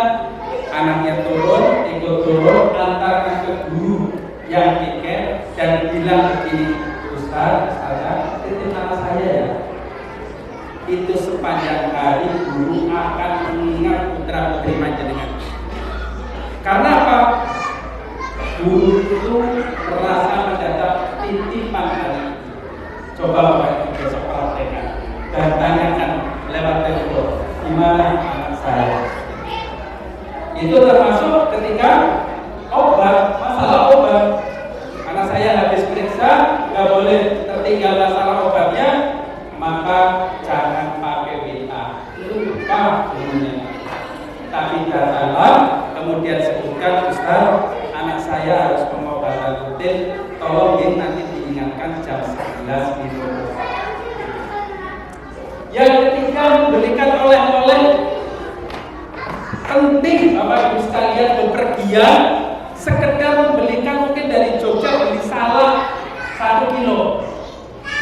Anaknya turun, ikut turun, antarkan ke guru yang tiket dan bilang begini, Ustaz, titip anak saya ya. Itu sepanjang hari guru akan mengingat putra putri panjenengan. Karena apa? Guru itu merasa mendapat titipan anak. Coba Bapak Ibu besok praktekkan dan tanyakan lewat telepon, gimana anak saya. Itu termasuk ketika obat, masalah obat. Anak saya habis periksa, nggak boleh tertinggal masalah obatnya, maka jangan pakai WA, lupa gurunya. Tapi datanglah, kemudian sebutkan, Ustaz, anak saya harus pengobatan rutin, tolong nanti diingatkan jam 11 minum. Yang ketiga, memberikan oleh-oleh. Penting Bapak Ibu sekalian bepergian, sekedar membelikan mungkin dari Jogja beli salak 1 kilo.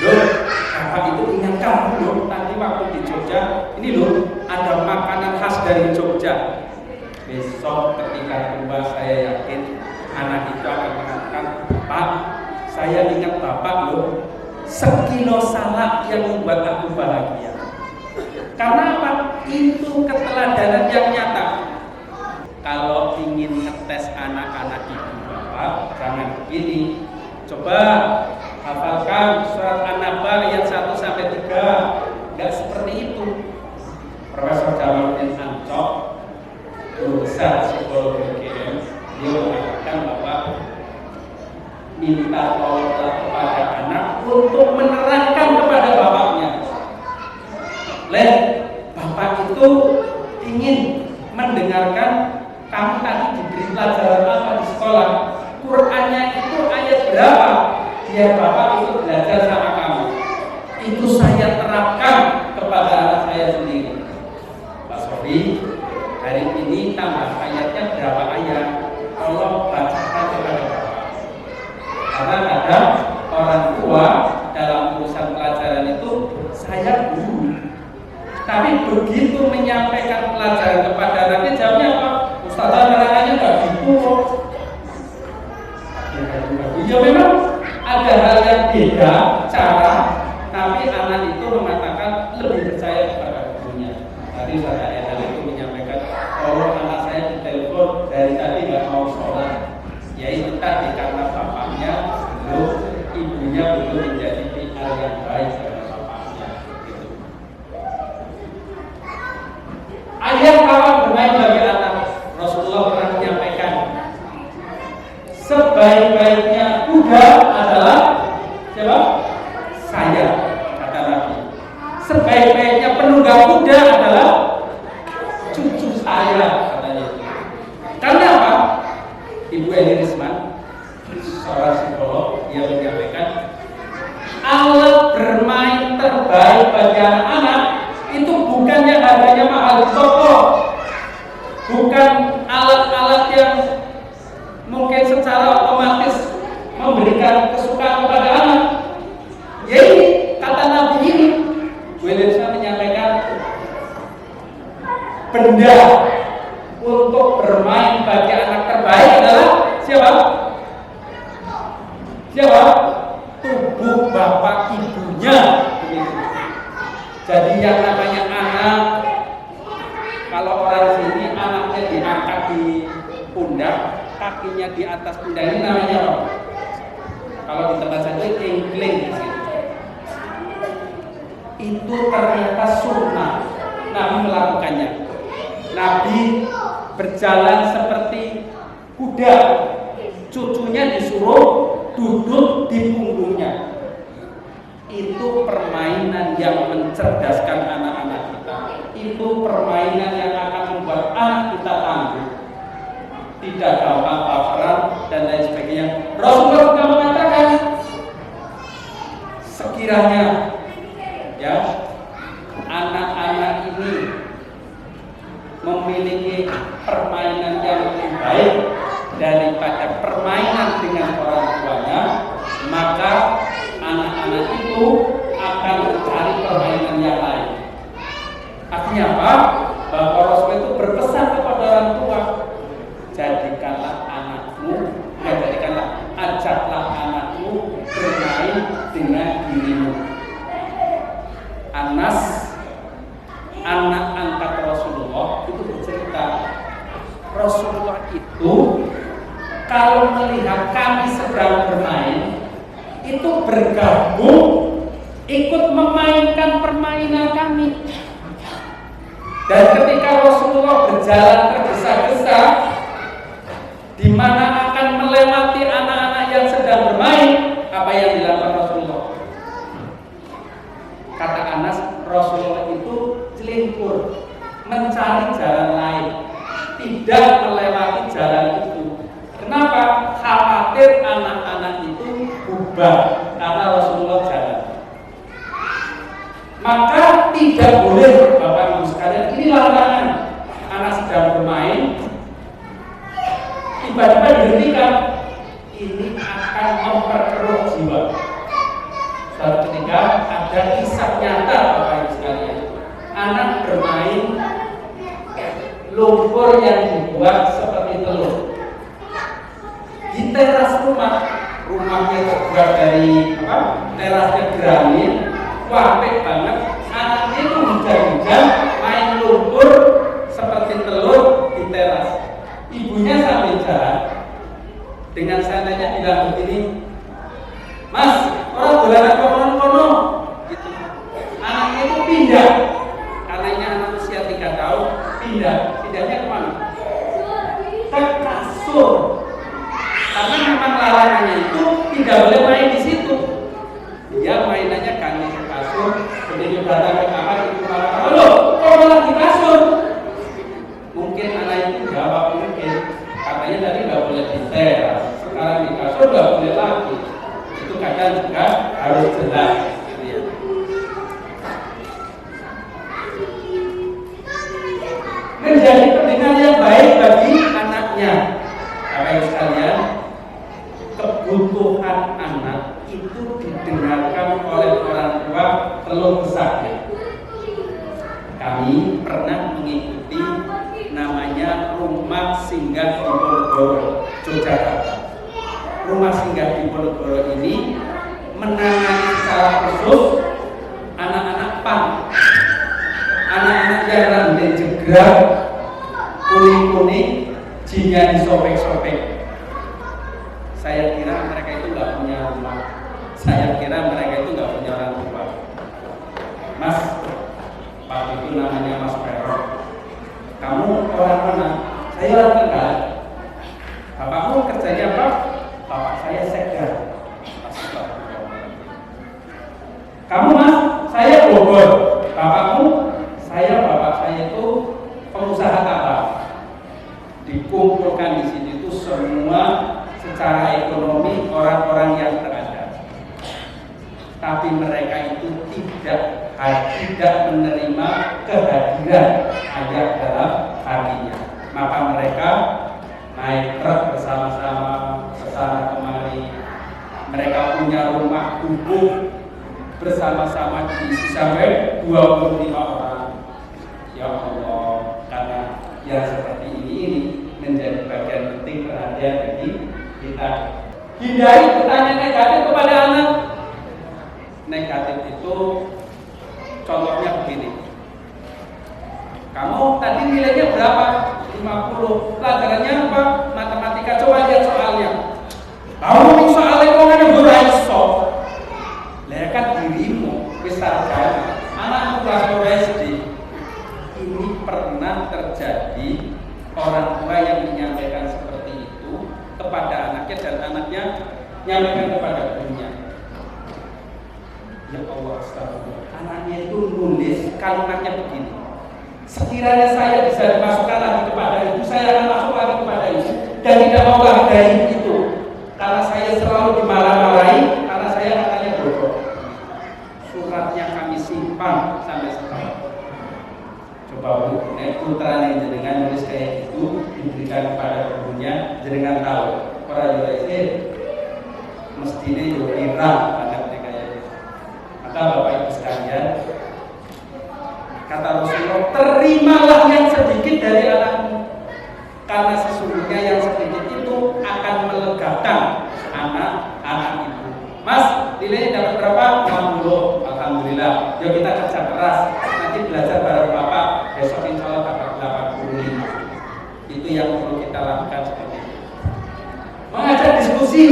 Bapak itu ingatkan loh, tadi waktu di Jogja, ini loh ada makanan khas dari Jogja. Besok ketika tua saya yakin anak itu akan mengatakan, Pak, saya ingat Bapak loh, sekilo salak yang membuat aku bahagia. Karena apa? Itu keteladanan yang nyata. Kalau ingin ngetes anak-anak ibu bapak, jangan begini. Coba hafalkan surat An-Naba ayat 1-3. Enggak seperti itu. Profesor Jamaluddin Ancok, guru besar psikologi UGM, dia mengatakan bahwa minta tolong kepada anak untuk menerangkan kepada bapaknya. Bapak itu ingin mendengarkan kamu tadi diberi pelajaran apa di sekolah, Qur'annya itu ayat berapa, biar Bapak itu belajar sama kamu. Itu saya terapkan kepada anak saya sendiri. Pak Sofi, hari ini tambah ayatnya berapa ayat, tolong bacakan kepada Bapak. Karena kadang orang tua dalam urusan pelajaran itu saya guru, tapi begitu menyampaikan pelajaran kepada anaknya, jawabnya apa? Ustazah nerangannya nggak gitu kok. Ya memang ada hal yang beda cara, tapi anak itu mengatakan lebih percaya kepada gurunya. Tadi Ustazah Edel itu menyampaikan, kalau anak saya ditelepon dari tadi nggak mau sholat, ya itu tadi karena bapaknya belum, ibunya belum menjadi PR yang baik sama bapaknya. Gitu. Ayat kawan bermain bagi anak. Rasulullah pernah menyampaikan, sebaik-baiknya kuda adalah siapa? Saya, kata Nabi. Sebaik-baiknya penunggang kuda adalah cucu saya, katanya. Karena apa? Ibu Elis terbaik bagi anak-anak itu bukan yang harganya mahal di toko, bukan alat-alat yang mungkin secara otomatis memberikan kesukaan kepada anak. Ya ini kata Nabi ini, Williamson menyampaikan benda untuk bermain bagi anak terbaik adalah siapa? Siapa? Tubuh bapak ibunya. Jadi yang namanya anak, kalau orang sini anaknya diangkat di pundak, kakinya di atas pundak, ini namanya apa? Kalau di tempat saya itu engkling. Itu ternyata sunnah. Nabi melakukannya. Nabi berjalan seperti kuda, cucunya disuruh duduk di punggungnya. Itu permainan yang mencerdaskan anak-anak kita. Itu permainan yang akan membuat anak kita tangguh, tidak gampang baperan dan lain sebagainya. Rasulullah juga mengatakan, sekiranya ya anak-anak ini memiliki permainan yang lebih baik daripada permainan dengan orang tuanya, maka anak-anak itu akan mencari permainan yang lain. Artinya apa? Bahwa Rasul itu berpesan kepada orang tua, jadikanlah anakmu, ajaklah anakmu bermain dengan dirimu. Anas, anak angkat Rasulullah, itu bercerita, Rasulullah itu kalau melihat kami sedang bermain, itu bergabung ikut memainkan permainan kami. Dan ketika Rasulullah berjalan tergesa-gesa, di mana akan melewati anak-anak yang sedang bermain, apa yang dilakukan Rasulullah? Kata Anas, Rasulullah itu celingkur, mencari jalan lain, tidak melewati jalan itu. Kenapa? Khawatir anak-anak itu bubar karena Rasulullah jalan. Maka tidak boleh, Bapak Ibu sekalian, ini larangan. Anak sedang bermain, tiba-tiba dihentikan, ini akan memperkeruh jiwa. Suatu ketika ada kisah nyata, Bapak Ibu sekalian, anak bermain lumpur yang dibuat seperti telur di teras rumahnya terbuat dari terasnya granit, wapik banget. Anaknya itu hujan-hujan main lumpur seperti telur di teras. Ibunya sambil jalan dengan santainya bilang begini, Mas, orang dolanan kono-kono gitu. Anaknya itu pindah, karena anak usia 3 tahun, pindahnya kemana? Ke kasur. Karena memang larangannya itu tidak boleh main di situ. Dia mainannya kan di kasur. Begitu datang ke kamar itu malah, loh, kok malah di kasur? Mungkin anak itu jawab mungkin, katanya tadi nggak boleh di teras, sekarang di kasur nggak boleh lagi. Itu kadang juga harus jelas. Menjadi pendengar yang baik bagi anaknya. Bapak sekalian, kebutuhan anak itu didengarkan oleh orang tua telur besarnya. Kami pernah mengikuti namanya Rumah Singgah di Ponorogo, Yogyakarta. Rumah Singgah di Ponorogo ini menangani secara khusus anak-anak PAN, anak-anak yang rambut jegrang, kuning-kuning, jinnya disobek-sobek. Saya kira mereka itu nggak punya rumah. Saya kira mereka itu nggak punya orang tua. Mas, Pak itu namanya Mas Pero. Kamu orang mana? Saya orang Tegal. Bapakmu kerjanya apa? Bapak saya sekda. Kamu Mas? Saya Bogor. Bapakmu? Bapak saya itu pengusaha kapal. Dikumpulkan di sini itu semua secara ekonomi orang-orang yang terada. tapi mereka itu tidak menerima kehadiran ayah dalam hatinya. Maka mereka naik truk bersama-sama kesana kemari. Mereka punya rumah gubuk bersama-sama diisi sampai 25 orang. Ya Allah, karena yang seperti ini menjadi bagian penting perhatian bagi kita. Hindari pertanyaan negatif kepada anak. Negatif itu contohnya begini. Kamu tadi nilainya berapa? 50. Pelajarannya apa? Matematika. Coba lihat soalnya. Kamu soalnya kok ada beraiso. Lah kan dirimu wis sarjana. Anakmu kelas SD. Ini pernah terjadi orang tua yang menyampaikan seperti itu kepada anaknya dan anaknya menyampaikan kepada gurunya. Ya Allah, astagfirullah. Anaknya itu nulis kalimatnya begini. Sekiranya saya bisa dimasukkan lagi kepada itu, saya akan masuk lagi kepada itu dan tidak mau lagi dari itu. Karena saya selalu dimarah-marahi, karena saya katanya bodoh. Suratnya kami simpan sampai sekarang. Coba Bu, putra yang jenengan nulis kayak itu diberikan kepada gurunya, jenengan tahu. Para USD mestinya yo irang anaknya kayak itu. Maka Bapak Ibu sekalian, kata Rasulullah, terimalah yang sedikit dari anakmu, karena sesungguhnya yang sedikit itu akan melegakan anak-anak itu. Mas, nilainya dapat berapa? 60. Alhamdulillah. Yuk kita kerja keras. Nanti belajar bareng Bapak. Besok insya Allah dapat 85. Itu yang perlu kita lakukan seperti itu. Mengajak diskusi.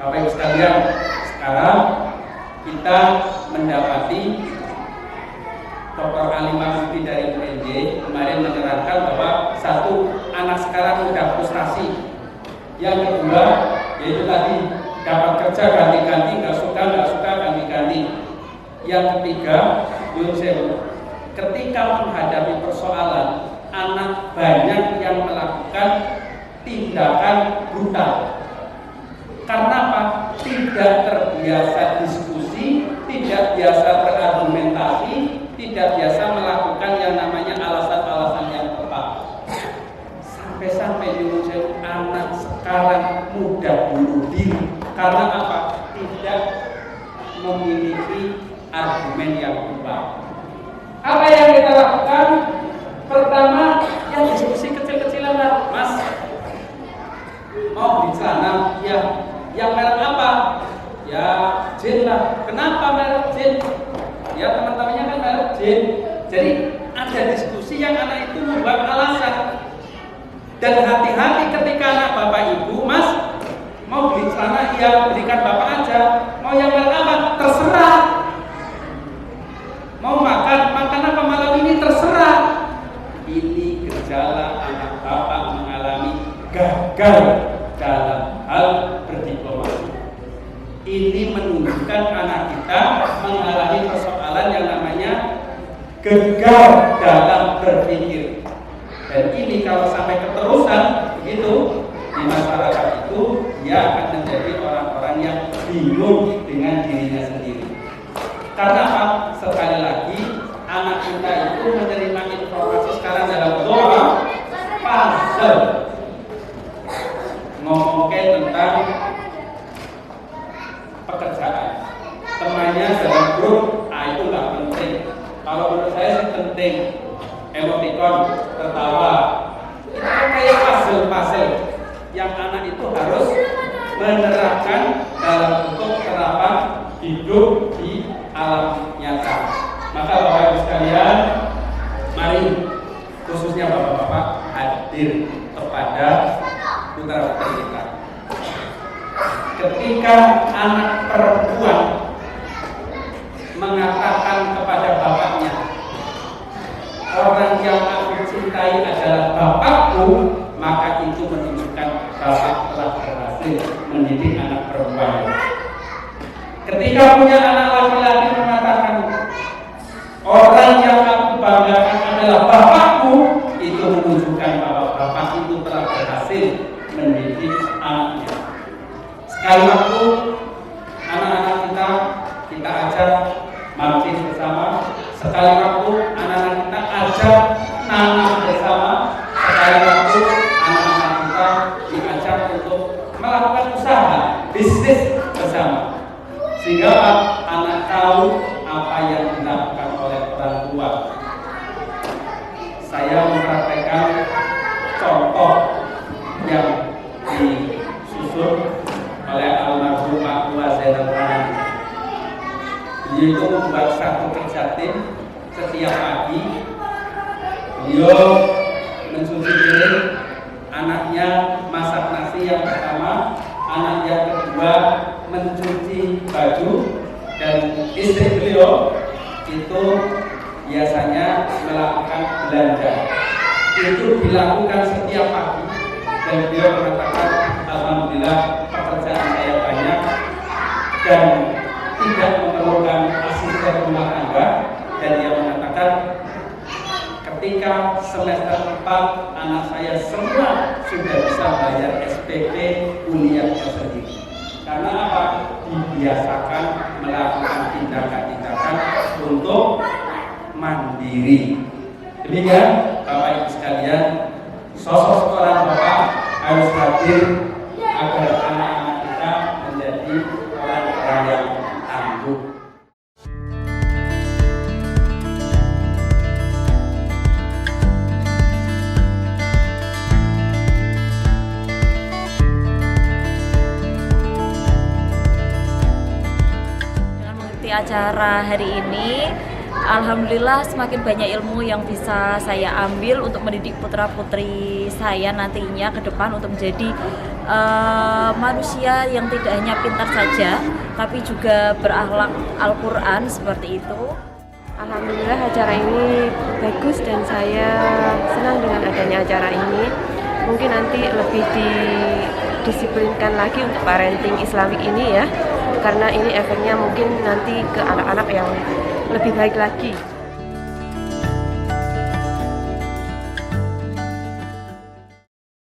Bapak Ibu sekalian, sekarang kita mendapati Dr. Alimah Mufti dari UNJ kemarin menerangkan bahwa satu, anak sekarang sudah frustrasi. Yang kedua, yaitu tadi dapat kerja ganti-ganti, nggak suka ganti-ganti. Yang ketiga, ketika menghadapi persoalan, anak banyak yang melakukan tindakan brutal. Karena apa? Tidak terbiasa diskusi, tidak biasa berargumentasi, tidak biasa melakukan yang namanya alasan-alasan yang tepat. Sampai-sampai anak sekarang mudah bunuh diri. Karena apa? Tidak memiliki argumen yang kuat. Apa yang kita lakukan? Pertama, yang diskusi kecil-kecilan lah, Mas. Mau di celana? Ya. Yang merek apa? Ya, jin lah. Kenapa merek jin? Ya, teman-temannya kan merek jin. Jadi ada diskusi yang anak itu membuat alasan. Dan hati-hati ketika anak Bapak Ibu, Mas, mau beli celana, ya belikan Bapak aja. Mau yang merek apa? Terserah. Mau makan apa malam ini? Terserah. Ini gejala anak Bapak mengalami gagal dalam hal berdiplomasi. Ini menunjukkan anak kita mengalami persoalan yang namanya gagal dalam berpikir. Dan ini kalau sampai keterusan begitu di masyarakat itu, dia akan menjadi orang-orang yang bingung dengan dirinya sendiri. Karena apa? Sekali lagi, anak kita itu menerima informasi sekarang dalam bentuk puzzle. Ngomongin tentang pekerjaan, temannya dalam grup, itu nggak penting. Kalau menurut saya sih penting. Emoticon, tertawa, itu kayak puzzle yang anak itu harus menerapkan dalam bentuk terapan hidup di alam nyata. Maka Bapak Ibu sekalian, mari khususnya Bapak-bapak hadir kepada putra-putri kita. Ketika anak perempuan mengatakan kepada bapaknya, orang yang aku cintai adalah bapakku, maka itu menunjukkan bapak telah berhasil mendidik anak perempuan. Ketika punya anak laki-laki mengatakan, orang yang aku banggakan adalah bapakku, itu menunjukkan bahwa bapak itu telah berhasil mendidik anaknya. Sekali waktu anak-anak anak tahu apa yang dilakukan oleh orang tua. Saya mempraktekkan contoh yang disusun oleh almarhum Pak Tua Zainal Rahman. Beliau membuat satu kerja tim setiap pagi. Beliau mencuci piring, anaknya masak nasi yang pertama, anak yang kedua mencuci baju, dan istri beliau itu biasanya melakukan belanja. Itu dilakukan setiap pagi, dan beliau mengatakan, alhamdulillah pekerjaan saya banyak dan tidak memerlukan asisten rumah tangga. Dan dia mengatakan, ketika semester 4 anak saya semua sudah bisa bayar SPP kuliahnya sendiri. Karena apa? Dibiasakan melakukan tindakan-tindakan untuk mandiri. Demikian Bapak Ibu sekalian, sosok seorang bapak harus hadir agar anak-anak kita menjadi orang-orang yang tangguh. Acara hari ini, alhamdulillah semakin banyak ilmu yang bisa saya ambil untuk mendidik putra-putri saya nantinya ke depan untuk menjadi manusia yang tidak hanya pintar saja tapi juga berakhlak Al-Quran seperti itu. Alhamdulillah acara ini bagus dan saya senang dengan adanya acara ini. Mungkin nanti lebih didisiplinkan lagi untuk parenting Islamik ini ya, karena ini efeknya mungkin nanti ke anak-anak yang lebih baik lagi.